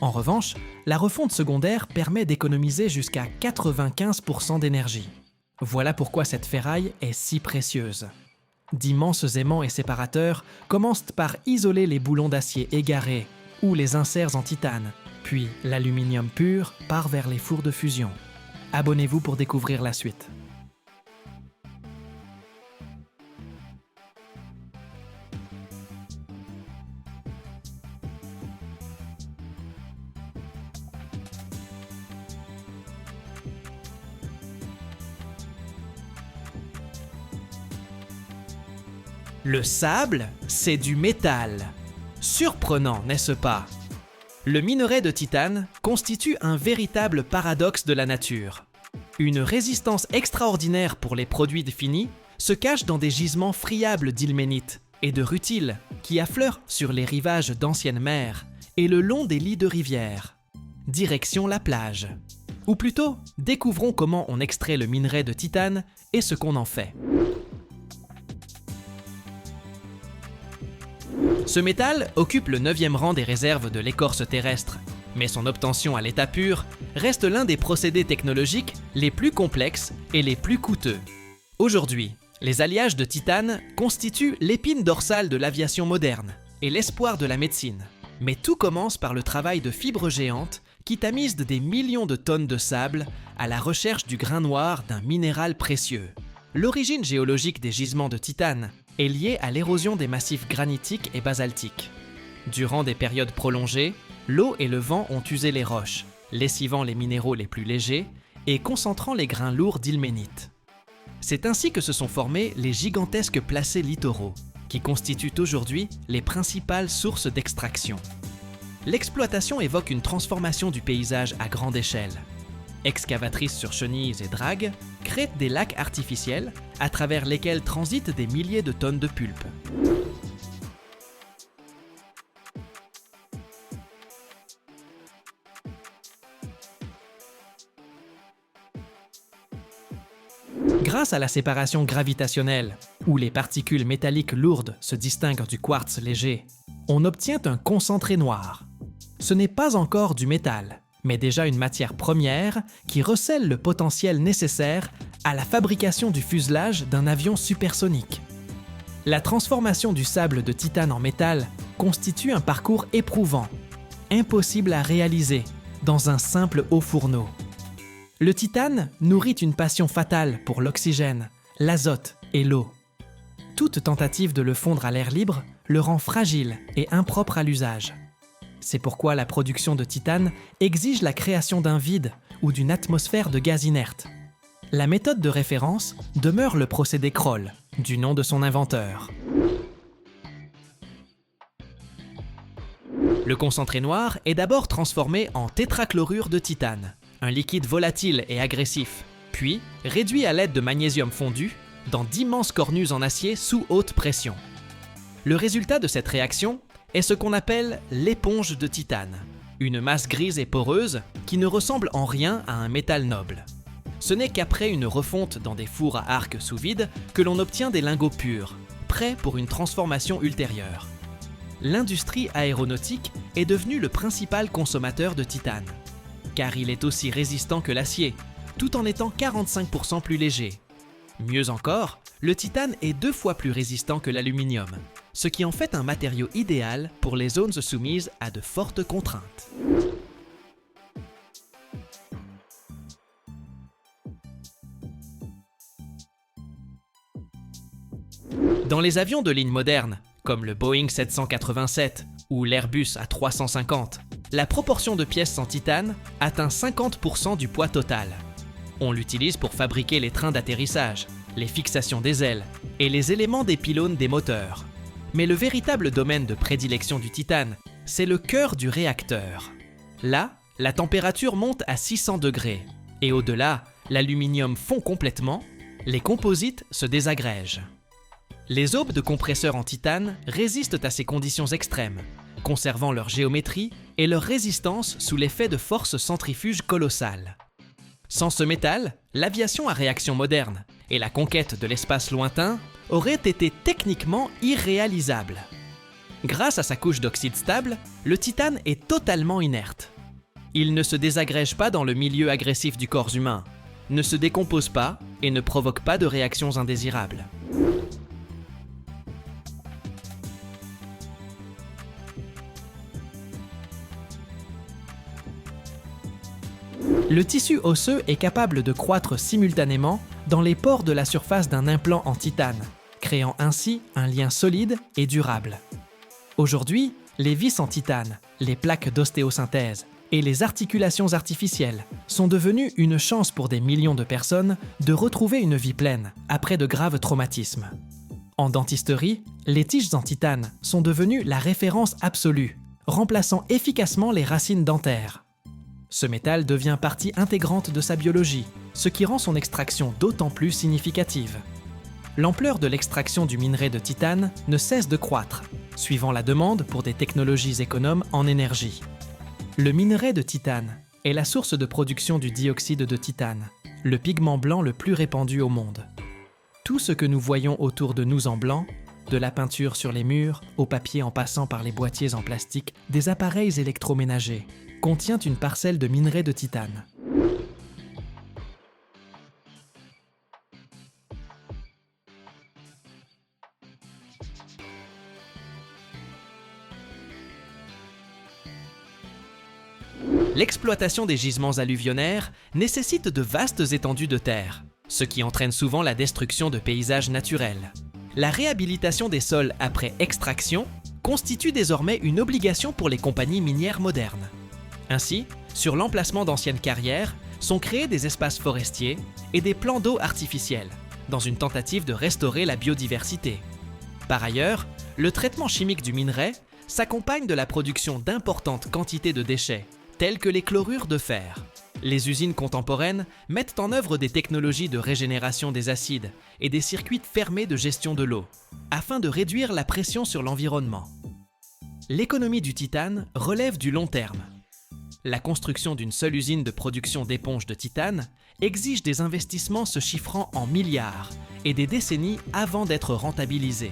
En revanche, la refonte secondaire permet d'économiser jusqu'à 95% d'énergie. Voilà pourquoi cette ferraille est si précieuse. D'immenses aimants et séparateurs commencent par isoler les boulons d'acier égarés ou les inserts en titane, puis l'aluminium pur part vers les fours de fusion. Abonnez-vous pour découvrir la suite. Le sable, c'est du métal. Surprenant, n'est-ce pas? Le minerai de titane constitue un véritable paradoxe de la nature. Une résistance extraordinaire pour les produits finis se cache dans des gisements friables d'ilménite et de rutile qui affleurent sur les rivages d'anciennes mers et le long des lits de rivières. Direction la plage. Ou plutôt, découvrons comment on extrait le minerai de titane et ce qu'on en fait. Ce métal occupe le 9e rang des réserves de l'écorce terrestre, mais son obtention à l'état pur reste l'un des procédés technologiques les plus complexes et les plus coûteux. Aujourd'hui, les alliages de titane constituent l'épine dorsale de l'aviation moderne et l'espoir de la médecine. Mais tout commence par le travail de fibres géantes qui tamisent des millions de tonnes de sable à la recherche du grain noir d'un minéral précieux. L'origine géologique des gisements de titane est liée à l'érosion des massifs granitiques et basaltiques. Durant des périodes prolongées, l'eau et le vent ont usé les roches, lessivant les minéraux les plus légers et concentrant les grains lourds d'ilménite. C'est ainsi que se sont formés les gigantesques placés littoraux, qui constituent aujourd'hui les principales sources d'extraction. L'exploitation évoque une transformation du paysage à grande échelle. excavatrices sur chenilles et dragues, créent des lacs artificiels à travers lesquels transitent des milliers de tonnes de pulpe. Grâce à la séparation gravitationnelle, où les particules métalliques lourdes se distinguent du quartz léger, on obtient un concentré noir. Ce n'est pas encore du métal, mais déjà une matière première qui recèle le potentiel nécessaire à la fabrication du fuselage d'un avion supersonique. La transformation du sable de titane en métal constitue un parcours éprouvant, impossible à réaliser dans un simple haut-fourneau. Le titane nourrit une passion fatale pour l'oxygène, l'azote et l'eau. Toute tentative de le fondre à l'air libre le rend fragile et impropre à l'usage. C'est pourquoi la production de titane exige la création d'un vide ou d'une atmosphère de gaz inerte. La méthode de référence demeure le procédé Kroll, du nom de son inventeur. Le concentré noir est d'abord transformé en tétrachlorure de titane, un liquide volatile et agressif, puis réduit à l'aide de magnésium fondu dans d'immenses cornues en acier sous haute pression. Le résultat de cette réaction est ce qu'on appelle l'éponge de titane, une masse grise et poreuse qui ne ressemble en rien à un métal noble. Ce n'est qu'après une refonte dans des fours à arc sous vide que l'on obtient des lingots purs, prêts pour une transformation ultérieure. L'industrie aéronautique est devenue le principal consommateur de titane, car il est aussi résistant que l'acier, tout en étant 45% plus léger. Mieux encore, le titane est 2 fois plus résistant que l'aluminium, ce qui en fait un matériau idéal pour les zones soumises à de fortes contraintes. Dans les avions de ligne modernes, comme le Boeing 787 ou l'Airbus A350, la proportion de pièces en titane atteint 50% du poids total. On l'utilise pour fabriquer les trains d'atterrissage, les fixations des ailes et les éléments des pylônes des moteurs. Mais le véritable domaine de prédilection du titane, c'est le cœur du réacteur. Là, la température monte à 600 degrés et au-delà, l'aluminium fond complètement, les composites se désagrègent. Les aubes de compresseurs en titane résistent à ces conditions extrêmes, conservant leur géométrie et leur résistance sous l'effet de forces centrifuges colossales. Sans ce métal, l'aviation à réaction moderne et la conquête de l'espace lointain auraient été techniquement irréalisables. Grâce à sa couche d'oxyde stable, le titane est totalement inerte. Il ne se désagrège pas dans le milieu agressif du corps humain, ne se décompose pas et ne provoque pas de réactions indésirables. Le tissu osseux est capable de croître simultanément dans les pores de la surface d'un implant en titane, créant ainsi un lien solide et durable. Aujourd'hui, les vis en titane, les plaques d'ostéosynthèse et les articulations artificielles sont devenues une chance pour des millions de personnes de retrouver une vie pleine après de graves traumatismes. En dentisterie, les tiges en titane sont devenues la référence absolue, remplaçant efficacement les racines dentaires. Ce métal devient partie intégrante de sa biologie, ce qui rend son extraction d'autant plus significative. L'ampleur de l'extraction du minerai de titane ne cesse de croître, suivant la demande pour des technologies économes en énergie. Le minerai de titane est la source de production du dioxyde de titane, le pigment blanc le plus répandu au monde. Tout ce que nous voyons autour de nous en blanc, de la peinture sur les murs, au papier en passant par les boîtiers en plastique, des appareils électroménagers, contient une parcelle de minerai de titane. L'exploitation des gisements alluvionnaires nécessite de vastes étendues de terre, ce qui entraîne souvent la destruction de paysages naturels. La réhabilitation des sols après extraction constitue désormais une obligation pour les compagnies minières modernes. Ainsi, sur l'emplacement d'anciennes carrières, sont créés des espaces forestiers et des plans d'eau artificiels, dans une tentative de restaurer la biodiversité. Par ailleurs, le traitement chimique du minerai s'accompagne de la production d'importantes quantités de déchets, tels que les chlorures de fer. Les usines contemporaines mettent en œuvre des technologies de régénération des acides et des circuits fermés de gestion de l'eau, afin de réduire la pression sur l'environnement. L'économie du titane relève du long terme. La construction d'une seule usine de production d'éponges de titane exige des investissements se chiffrant en milliards et des décennies avant d'être rentabilisés.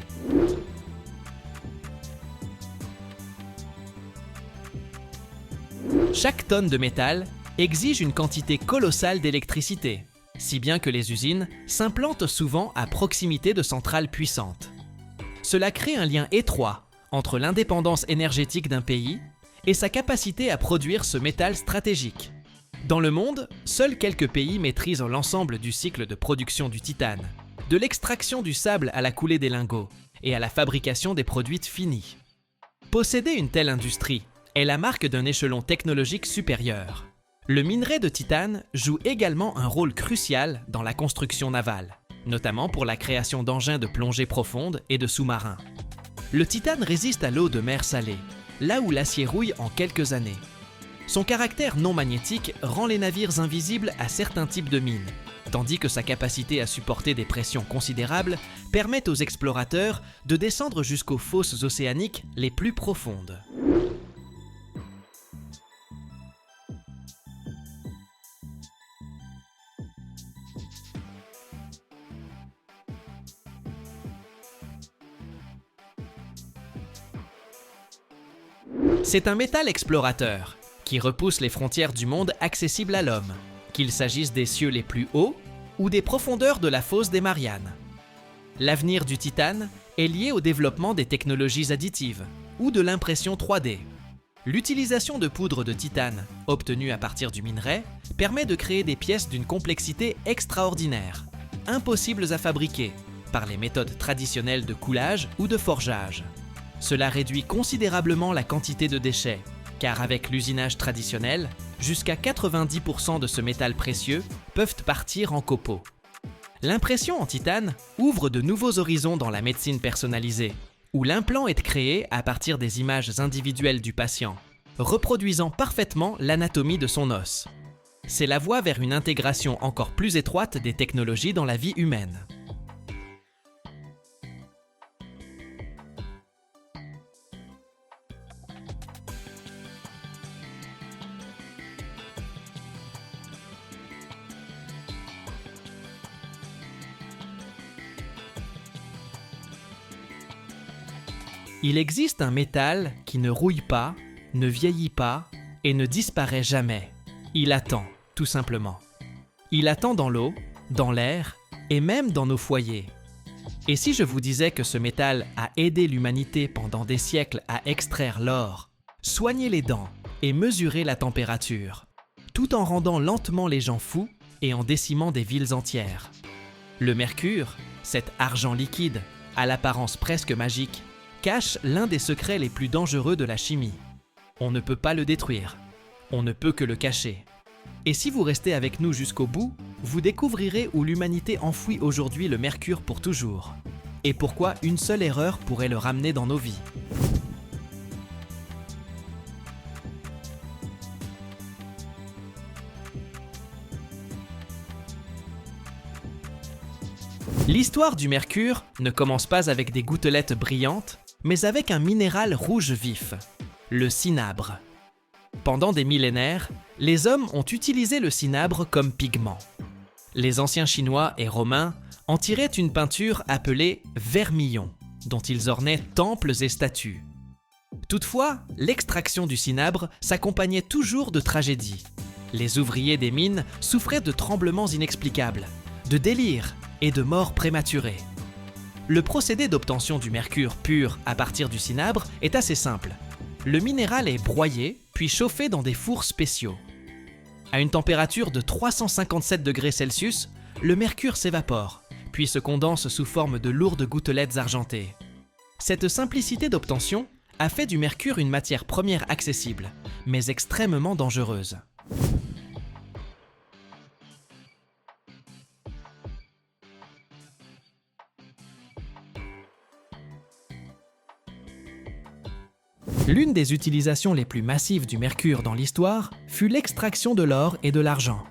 Chaque tonne de métal exige une quantité colossale d'électricité, si bien que les usines s'implantent souvent à proximité de centrales puissantes. Cela crée un lien étroit entre l'indépendance énergétique d'un pays et sa capacité à produire ce métal stratégique. Dans le monde, seuls quelques pays maîtrisent l'ensemble du cycle de production du titane, de l'extraction du sable à la coulée des lingots et à la fabrication des produits finis. Posséder une telle industrie est la marque d'un échelon technologique supérieur. Le minerai de titane joue également un rôle crucial dans la construction navale, notamment pour la création d'engins de plongée profonde et de sous-marins. Le titane résiste à l'eau de mer salée, là où l'acier rouille en quelques années. Son caractère non magnétique rend les navires invisibles à certains types de mines, tandis que sa capacité à supporter des pressions considérables permet aux explorateurs de descendre jusqu'aux fosses océaniques les plus profondes. C'est un métal explorateur qui repousse les frontières du monde accessible à l'homme, qu'il s'agisse des cieux les plus hauts ou des profondeurs de la fosse des Mariannes. L'avenir du titane est lié au développement des technologies additives ou de l'impression 3D. L'utilisation de poudre de titane, obtenue à partir du minerai, permet de créer des pièces d'une complexité extraordinaire, impossibles à fabriquer par les méthodes traditionnelles de coulage ou de forgeage. Cela réduit considérablement la quantité de déchets, car avec l'usinage traditionnel, jusqu'à 90% de ce métal précieux peuvent partir en copeaux. L'impression en titane ouvre de nouveaux horizons dans la médecine personnalisée, où l'implant est créé à partir des images individuelles du patient, reproduisant parfaitement l'anatomie de son os. C'est la voie vers une intégration encore plus étroite des technologies dans la vie humaine. Il existe un métal qui ne rouille pas, ne vieillit pas et ne disparaît jamais. Il attend, tout simplement. Il attend dans l'eau, dans l'air et même dans nos foyers. Et si je vous disais que ce métal a aidé l'humanité pendant des siècles à extraire l'or, soigner les dents et mesurer la température, tout en rendant lentement les gens fous et en décimant des villes entières. Le mercure, cet argent liquide, à l'apparence presque magique, cache l'un des secrets les plus dangereux de la chimie. On ne peut pas le détruire, on ne peut que le cacher. Et si vous restez avec nous jusqu'au bout, vous découvrirez où l'humanité enfouit aujourd'hui le mercure pour toujours, et pourquoi une seule erreur pourrait le ramener dans nos vies. L'histoire du mercure ne commence pas avec des gouttelettes brillantes, mais avec un minéral rouge vif, le cinabre. Pendant des millénaires, les hommes ont utilisé le cinabre comme pigment. Les anciens Chinois et Romains en tiraient une peinture appelée vermillon, dont ils ornaient temples et statues. Toutefois, l'extraction du cinabre s'accompagnait toujours de tragédies. Les ouvriers des mines souffraient de tremblements inexplicables, de délires et de morts prématurées. Le procédé d'obtention du mercure pur à partir du cinabre est assez simple. Le minéral est broyé, puis chauffé dans des fours spéciaux. À une température de 357 degrés Celsius, le mercure s'évapore, puis se condense sous forme de lourdes gouttelettes argentées. Cette simplicité d'obtention a fait du mercure une matière première accessible, mais extrêmement dangereuse. L'une des utilisations les plus massives du mercure dans l'histoire fut l'extraction de l'or et de l'argent.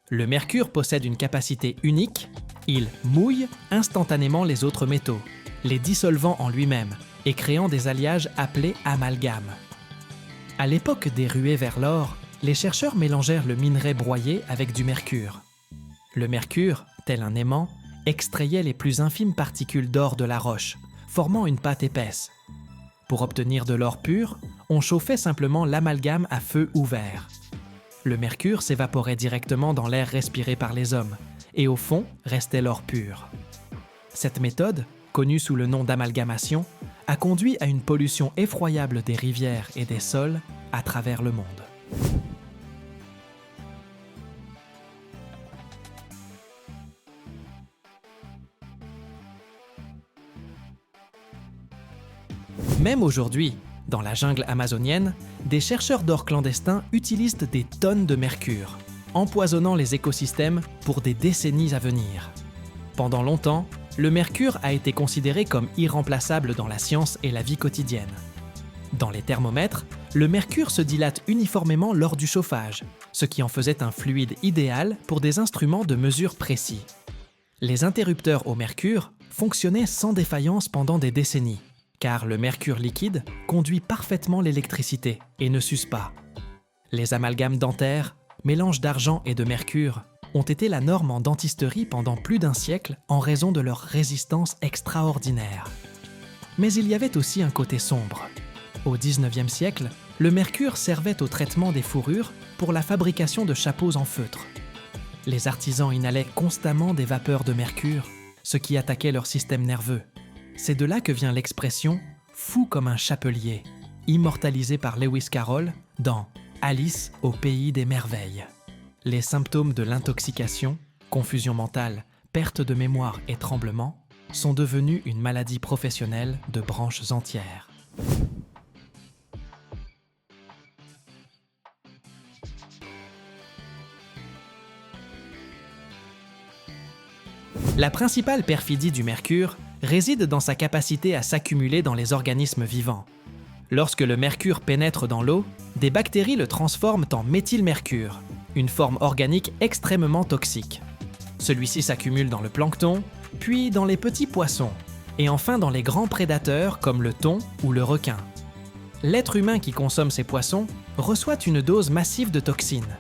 Le mercure possède une capacité unique, il mouille instantanément les autres métaux, les dissolvant en lui-même et créant des alliages appelés amalgames. À l'époque des ruées vers l'or, les chercheurs mélangèrent le minerai broyé avec du mercure. Le mercure, tel un aimant, extrayait les plus infimes particules d'or de la roche, formant une pâte épaisse. Pour obtenir de l'or pur, on chauffait simplement l'amalgame à feu ouvert. Le mercure s'évaporait directement dans l'air respiré par les hommes, et au fond restait l'or pur. Cette méthode, connue sous le nom d'amalgamation, a conduit à une pollution effroyable des rivières et des sols à travers le monde. Même aujourd'hui, dans la jungle amazonienne, des chercheurs d'or clandestins utilisent des tonnes de mercure, empoisonnant les écosystèmes pour des décennies à venir. Pendant longtemps, le mercure a été considéré comme irremplaçable dans la science et la vie quotidienne. Dans les thermomètres, le mercure se dilate uniformément lors du chauffage, ce qui en faisait un fluide idéal pour des instruments de mesure précis. Les interrupteurs au mercure fonctionnaient sans défaillance pendant des décennies, car le mercure liquide conduit parfaitement l'électricité et ne s'use pas. Les amalgames dentaires, mélange d'argent et de mercure, ont été la norme en dentisterie pendant plus d'un siècle en raison de leur résistance extraordinaire. Mais il y avait aussi un côté sombre. Au XIXe siècle, le mercure servait au traitement des fourrures pour la fabrication de chapeaux en feutre. Les artisans inhalaient constamment des vapeurs de mercure, ce qui attaquait leur système nerveux. C'est de là que vient l'expression « fou comme un chapelier », immortalisée par Lewis Carroll dans « Alice au pays des merveilles ». Les symptômes de l'intoxication, confusion mentale, perte de mémoire et tremblement sont devenus une maladie professionnelle de branches entières. La principale perfidie du mercure réside dans sa capacité à s'accumuler dans les organismes vivants. Lorsque le mercure pénètre dans l'eau, des bactéries le transforment en méthylmercure, une forme organique extrêmement toxique. Celui-ci s'accumule dans le plancton, puis dans les petits poissons, et enfin dans les grands prédateurs comme le thon ou le requin. L'être humain qui consomme ces poissons reçoit une dose massive de toxines.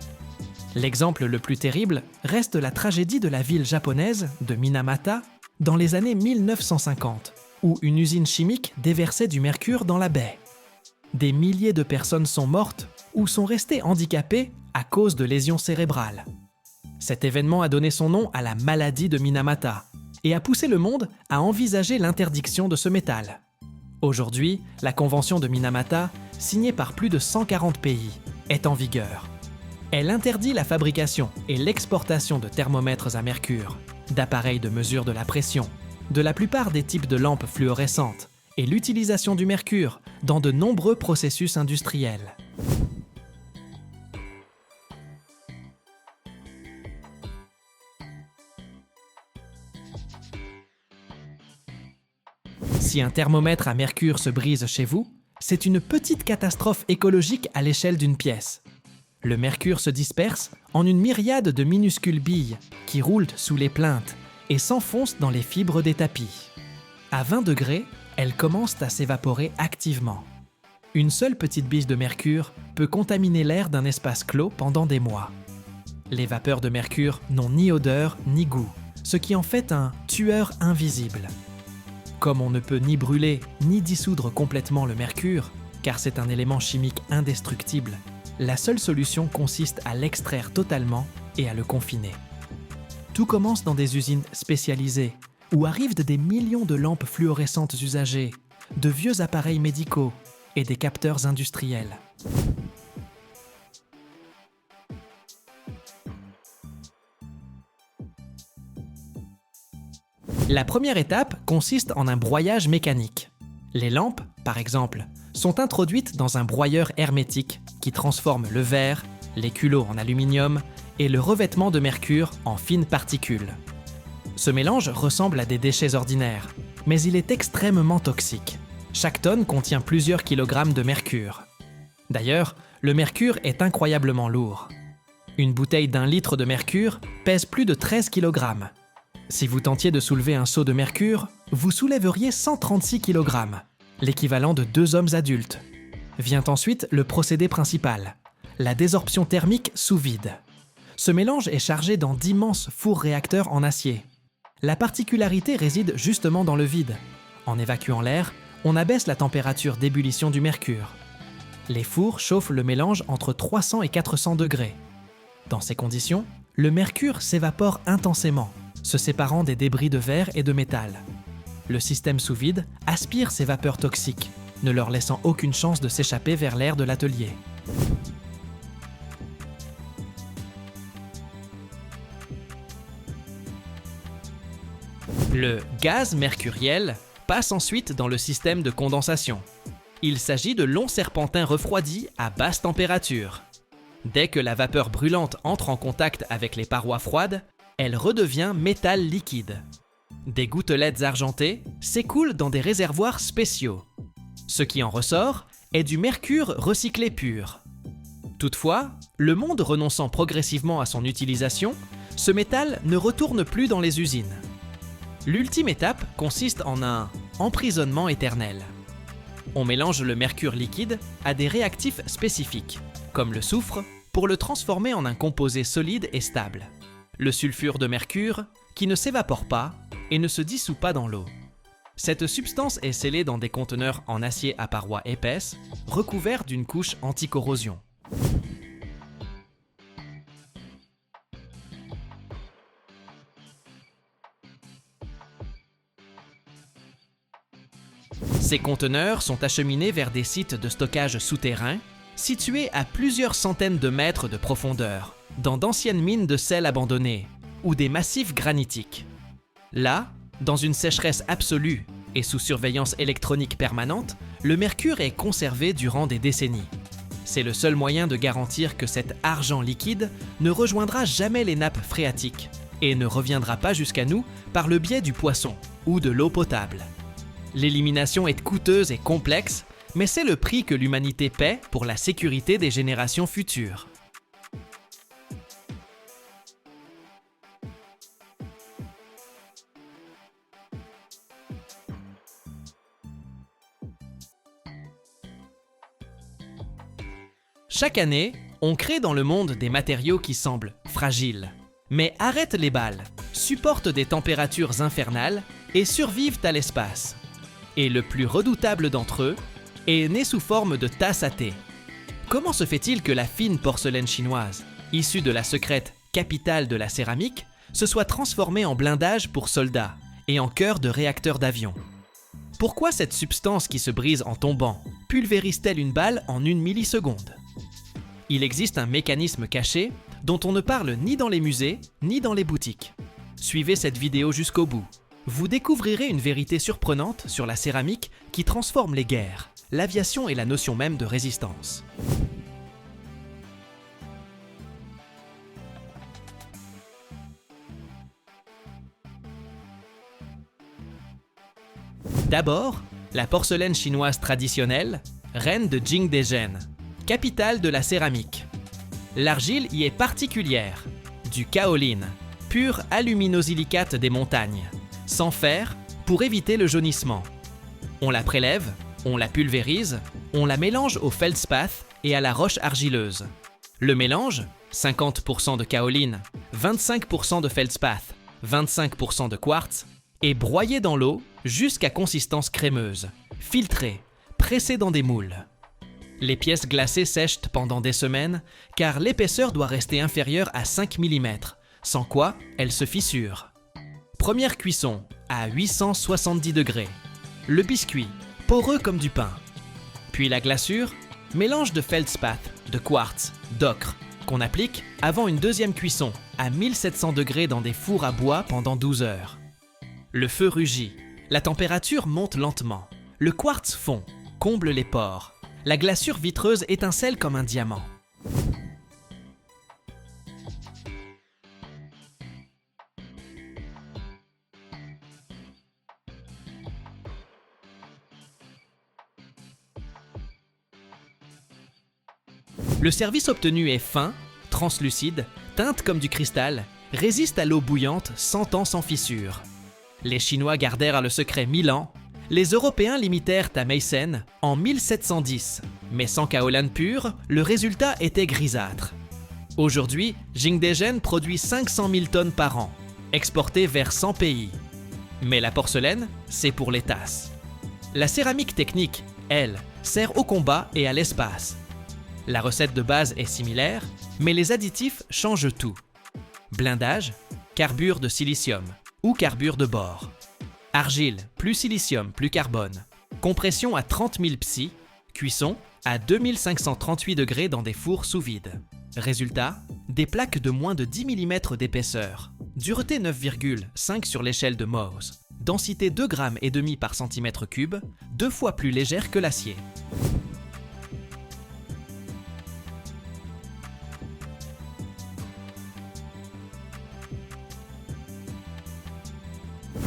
L'exemple le plus terrible reste la tragédie de la ville japonaise de Minamata dans les années 1950, où une usine chimique déversait du mercure dans la baie. Des milliers de personnes sont mortes ou sont restées handicapées à cause de lésions cérébrales. Cet événement a donné son nom à la maladie de Minamata et a poussé le monde à envisager l'interdiction de ce métal. Aujourd'hui, la convention de Minamata, signée par plus de 140 pays, est en vigueur. Elle interdit la fabrication et l'exportation de thermomètres à mercure, d'appareils de mesure de la pression, de la plupart des types de lampes fluorescentes et l'utilisation du mercure dans de nombreux processus industriels. Si un thermomètre à mercure se brise chez vous, c'est une petite catastrophe écologique à l'échelle d'une pièce. Le mercure se disperse en une myriade de minuscules billes qui roulent sous les plinthes et s'enfoncent dans les fibres des tapis. À 20 degrés, elles commencent à s'évaporer activement. Une seule petite bille de mercure peut contaminer l'air d'un espace clos pendant des mois. Les vapeurs de mercure n'ont ni odeur ni goût, ce qui en fait un tueur invisible. Comme on ne peut ni brûler ni dissoudre complètement le mercure, car c'est un élément chimique indestructible, la seule solution consiste à l'extraire totalement et à le confiner. Tout commence dans des usines spécialisées, où arrivent des millions de lampes fluorescentes usagées, de vieux appareils médicaux et des capteurs industriels. La première étape consiste en un broyage mécanique. Les lampes, par exemple, sont introduites dans un broyeur hermétique qui transforme le verre, les culots en aluminium et le revêtement de mercure en fines particules. Ce mélange ressemble à des déchets ordinaires, mais il est extrêmement toxique. Chaque tonne contient plusieurs kilogrammes de mercure. D'ailleurs, le mercure est incroyablement lourd. Une bouteille d'1 litre de mercure pèse plus de 13 kg. Si vous tentiez de soulever un seau de mercure, vous soulèveriez 136 kg, l'équivalent de 2 hommes adultes. Vient ensuite le procédé principal, la désorption thermique sous vide. Ce mélange est chargé dans d'immenses fours réacteurs en acier. La particularité réside justement dans le vide. En évacuant l'air, on abaisse la température d'ébullition du mercure. Les fours chauffent le mélange entre 300 et 400 degrés. Dans ces conditions, le mercure s'évapore intensément, se séparant des débris de verre et de métal. Le système sous vide aspire ces vapeurs toxiques, ne leur laissant aucune chance de s'échapper vers l'air de l'atelier. Le gaz mercuriel passe ensuite dans le système de condensation. Il s'agit de longs serpentins refroidis à basse température. Dès que la vapeur brûlante entre en contact avec les parois froides, elle redevient métal liquide. Des gouttelettes argentées s'écoulent dans des réservoirs spéciaux. Ce qui en ressort est du mercure recyclé pur. Toutefois, le monde renonçant progressivement à son utilisation, ce métal ne retourne plus dans les usines. L'ultime étape consiste en un emprisonnement éternel. On mélange le mercure liquide à des réactifs spécifiques, comme le soufre, pour le transformer en un composé solide et stable. Le sulfure de mercure, qui ne s'évapore pas et ne se dissout pas dans l'eau. Cette substance est scellée dans des conteneurs en acier à parois épaisses, recouverts d'une couche anti-corrosion. Ces conteneurs sont acheminés vers des sites de stockage souterrains, situés à plusieurs centaines de mètres de profondeur, dans d'anciennes mines de sel abandonnées, ou des massifs granitiques. Là, dans une sécheresse absolue et sous surveillance électronique permanente, le mercure est conservé durant des décennies. C'est le seul moyen de garantir que cet argent liquide ne rejoindra jamais les nappes phréatiques et ne reviendra pas jusqu'à nous par le biais du poisson ou de l'eau potable. L'élimination est coûteuse et complexe, mais c'est le prix que l'humanité paie pour la sécurité des générations futures. Chaque année, on crée dans le monde des matériaux qui semblent fragiles, mais arrêtent les balles, supportent des températures infernales et survivent à l'espace. Et le plus redoutable d'entre eux est né sous forme de tasse à thé. Comment se fait-il que la fine porcelaine chinoise, issue de la secrète capitale de la céramique, se soit transformée en blindage pour soldats et en cœur de réacteurs d'avion? Pourquoi cette substance qui se brise en tombant pulvérise-t-elle une balle en 1 milliseconde? Il existe un mécanisme caché dont on ne parle ni dans les musées ni dans les boutiques. Suivez cette vidéo jusqu'au bout. Vous découvrirez une vérité surprenante sur la céramique qui transforme les guerres, l'aviation et la notion même de résistance. D'abord, la porcelaine chinoise traditionnelle, reine de Jingdezhen, capitale de la céramique. L'argile y est particulière, du kaolin, pur aluminosilicate des montagnes, sans fer pour éviter le jaunissement. On la prélève, on la pulvérise, on la mélange au feldspath et à la roche argileuse. Le mélange, 50% de kaolin, 25% de feldspath, 25% de quartz, est broyé dans l'eau jusqu'à consistance crémeuse, filtré, pressé dans des moules. Les pièces glacées sèchent pendant des semaines car l'épaisseur doit rester inférieure à 5 mm, sans quoi elles se fissurent. Première cuisson, à 870 degrés. Le biscuit, poreux comme du pain. Puis la glaçure, mélange de feldspath, de quartz, d'ocre, qu'on applique avant une deuxième cuisson, à 1700 degrés dans des fours à bois pendant 12 heures. Le feu rugit, la température monte lentement. Le quartz fond, comble les pores. La glaçure vitreuse étincelle comme un diamant. Le service obtenu est fin, translucide, teinte comme du cristal, résiste à l'eau bouillante 100 ans sans fissure. Les Chinois gardèrent le secret 1000 ans, les Européens l'imitèrent à Meissen en 1710, mais sans kaolin pur, le résultat était grisâtre. Aujourd'hui, Jingdezhen produit 500 000 tonnes par an, exportées vers 100 pays. Mais la porcelaine, c'est pour les tasses. La céramique technique, elle, sert au combat et à l'espace. La recette de base est similaire, mais les additifs changent tout. Blindage, carbure de silicium ou carbure de bore. Argile, plus silicium, plus carbone. Compression à 30 000 psi, cuisson à 2538 degrés dans des fours sous vide. Résultat, des plaques de moins de 10 mm d'épaisseur. Dureté 9,5 sur l'échelle de Mohs. Densité 2,5 g par centimètre cube, 2 fois plus légère que l'acier.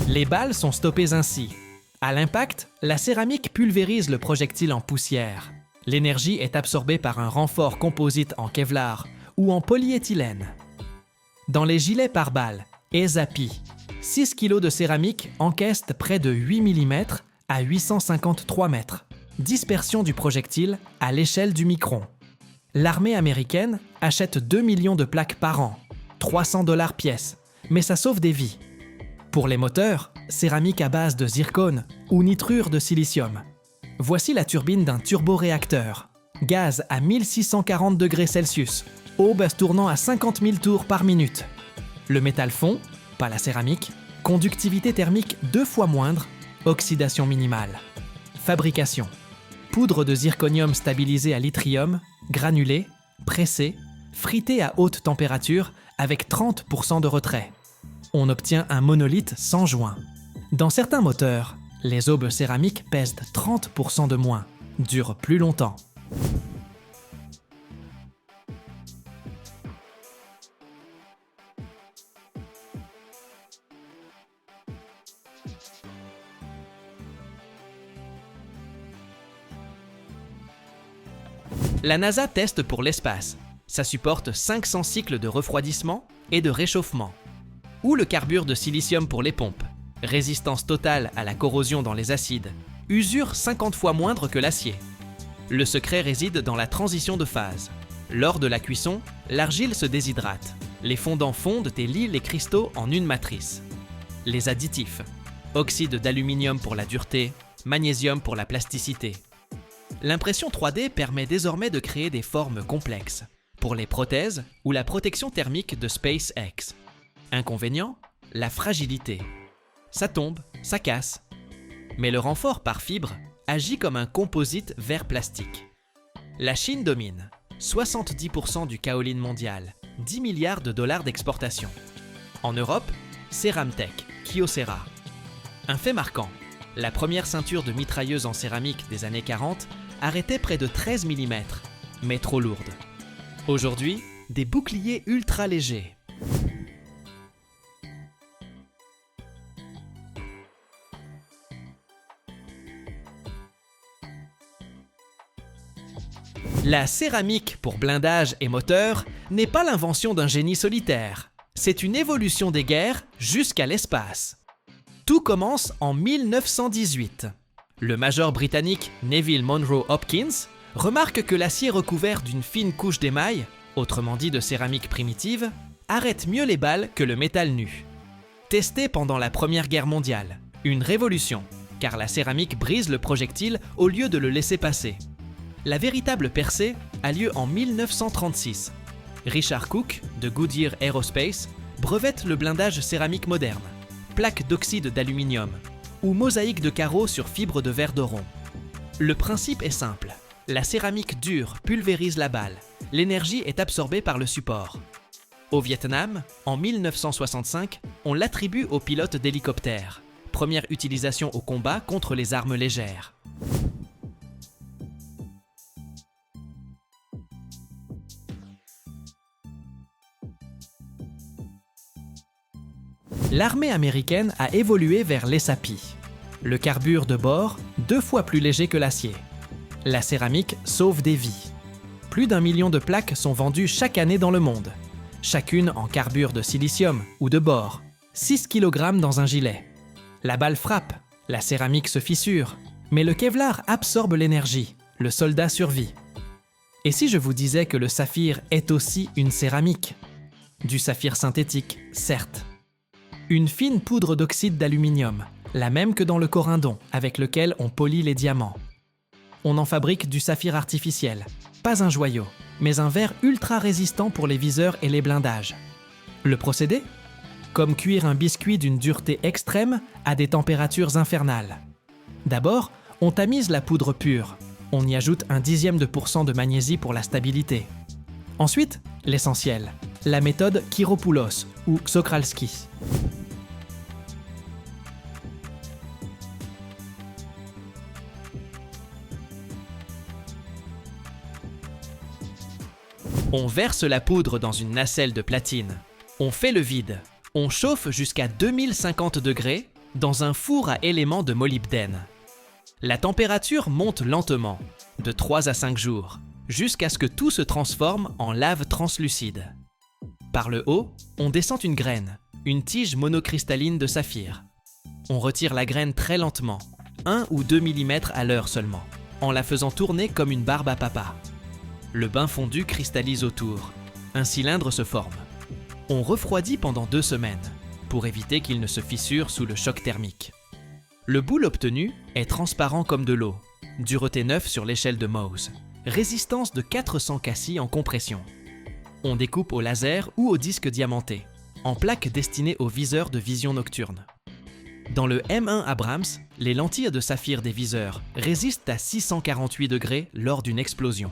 Les balles sont stoppées ainsi. À l'impact, la céramique pulvérise le projectile en poussière. L'énergie est absorbée par un renfort composite en Kevlar ou en polyéthylène. Dans les gilets par balles, ESAPI, 6 kg de céramique encaissent près de 8 mm à 853 mètres. Dispersion du projectile à l'échelle du micron. L'armée américaine achète 2 millions de plaques par an, 300 $ pièce, mais ça sauve des vies. Pour les moteurs, céramique à base de zircone ou nitrure de silicium. Voici la turbine d'un turboréacteur. Gaz à 1640 degrés Celsius, aube tournant à 50 000 tours par minute. Le métal fond, pas la céramique, conductivité thermique 2 fois moindre, oxydation minimale. Fabrication. Poudre de zirconium stabilisée à l'yttrium, granulée, pressée, fritée à haute température avec 30% de retrait. On obtient un monolithe sans joint. Dans certains moteurs, les aubes céramiques pèsent 30% de moins, durent plus longtemps. La NASA teste pour l'espace. Ça supporte 500 cycles de refroidissement et de réchauffement. Ou le carbure de silicium pour les pompes. Résistance totale à la corrosion dans les acides. Usure 50 fois moindre que l'acier. Le secret réside dans la transition de phase. Lors de la cuisson, l'argile se déshydrate. Les fondants fondent et lient les cristaux en une matrice. Les additifs. Oxyde d'aluminium pour la dureté, magnésium pour la plasticité. L'impression 3D permet désormais de créer des formes complexes. Pour les prothèses ou la protection thermique de SpaceX. Inconvénient, la fragilité. Ça tombe, ça casse. Mais le renfort par fibre agit comme un composite verre plastique. La Chine domine, 70% du kaolin mondial, 10 milliards de dollars d'exportation. En Europe, Ceramtech, Kyocera. Un fait marquant, la première ceinture de mitrailleuse en céramique des années 40 arrêtait près de 13 mm, mais trop lourde. Aujourd'hui, des boucliers ultra légers. La céramique pour blindage et moteur n'est pas l'invention d'un génie solitaire. C'est une évolution des guerres jusqu'à l'espace. Tout commence en 1918. Le major britannique Neville Monroe Hopkins remarque que l'acier recouvert d'une fine couche d'émail, autrement dit de céramique primitive, arrête mieux les balles que le métal nu. Testé pendant la Première Guerre mondiale, une révolution, car la céramique brise le projectile au lieu de le laisser passer. La véritable percée a lieu en 1936. Richard Cook, de Goodyear Aerospace, brevette le blindage céramique moderne, plaque d'oxyde d'aluminium ou mosaïque de carreaux sur fibre de verre de rond. Le principe est simple. La céramique dure pulvérise la balle. L'énergie est absorbée par le support. Au Vietnam, en 1965, on l'attribue aux pilotes d'hélicoptères. Première utilisation au combat contre les armes légères. L'armée américaine a évolué vers l'ESAPI. Le carbure de bore, 2 fois plus léger que l'acier. La céramique sauve des vies. Plus d'1 million de plaques sont vendues chaque année dans le monde, chacune en carbure de silicium ou de bore, 6 kg dans un gilet. La balle frappe, la céramique se fissure, mais le Kevlar absorbe l'énergie, le soldat survit. Et si je vous disais que le saphir est aussi une céramique? Du saphir synthétique, certes. Une fine poudre d'oxyde d'aluminium, la même que dans le corindon avec lequel on polit les diamants. On en fabrique du saphir artificiel, pas un joyau, mais un verre ultra résistant pour les viseurs et les blindages. Le procédé? Comme cuire un biscuit d'une dureté extrême à des températures infernales. D'abord, on tamise la poudre pure. On y ajoute 0,1% de magnésie pour la stabilité. Ensuite, l'essentiel, la méthode Kyropoulos ou Xokralskis. On verse la poudre dans une nacelle de platine. On fait le vide. On chauffe jusqu'à 2050 degrés dans un four à éléments de molybdène. La température monte lentement, de 3 à 5 jours, jusqu'à ce que tout se transforme en lave translucide. Par le haut, on descend une graine, une tige monocristalline de saphir. On retire la graine très lentement, 1 ou 2 mm à l'heure seulement, en la faisant tourner comme une barbe à papa. Le bain fondu cristallise autour. Un cylindre se forme. On refroidit pendant 2 semaines, pour éviter qu'il ne se fissure sous le choc thermique. Le boule obtenu est transparent comme de l'eau, dureté 9 sur l'échelle de Mohs, résistance de 400 cassis en compression. On découpe au laser ou au disque diamanté, en plaques destinées aux viseurs de vision nocturne. Dans le M1 Abrams, les lentilles de saphir des viseurs résistent à 648 degrés lors d'une explosion.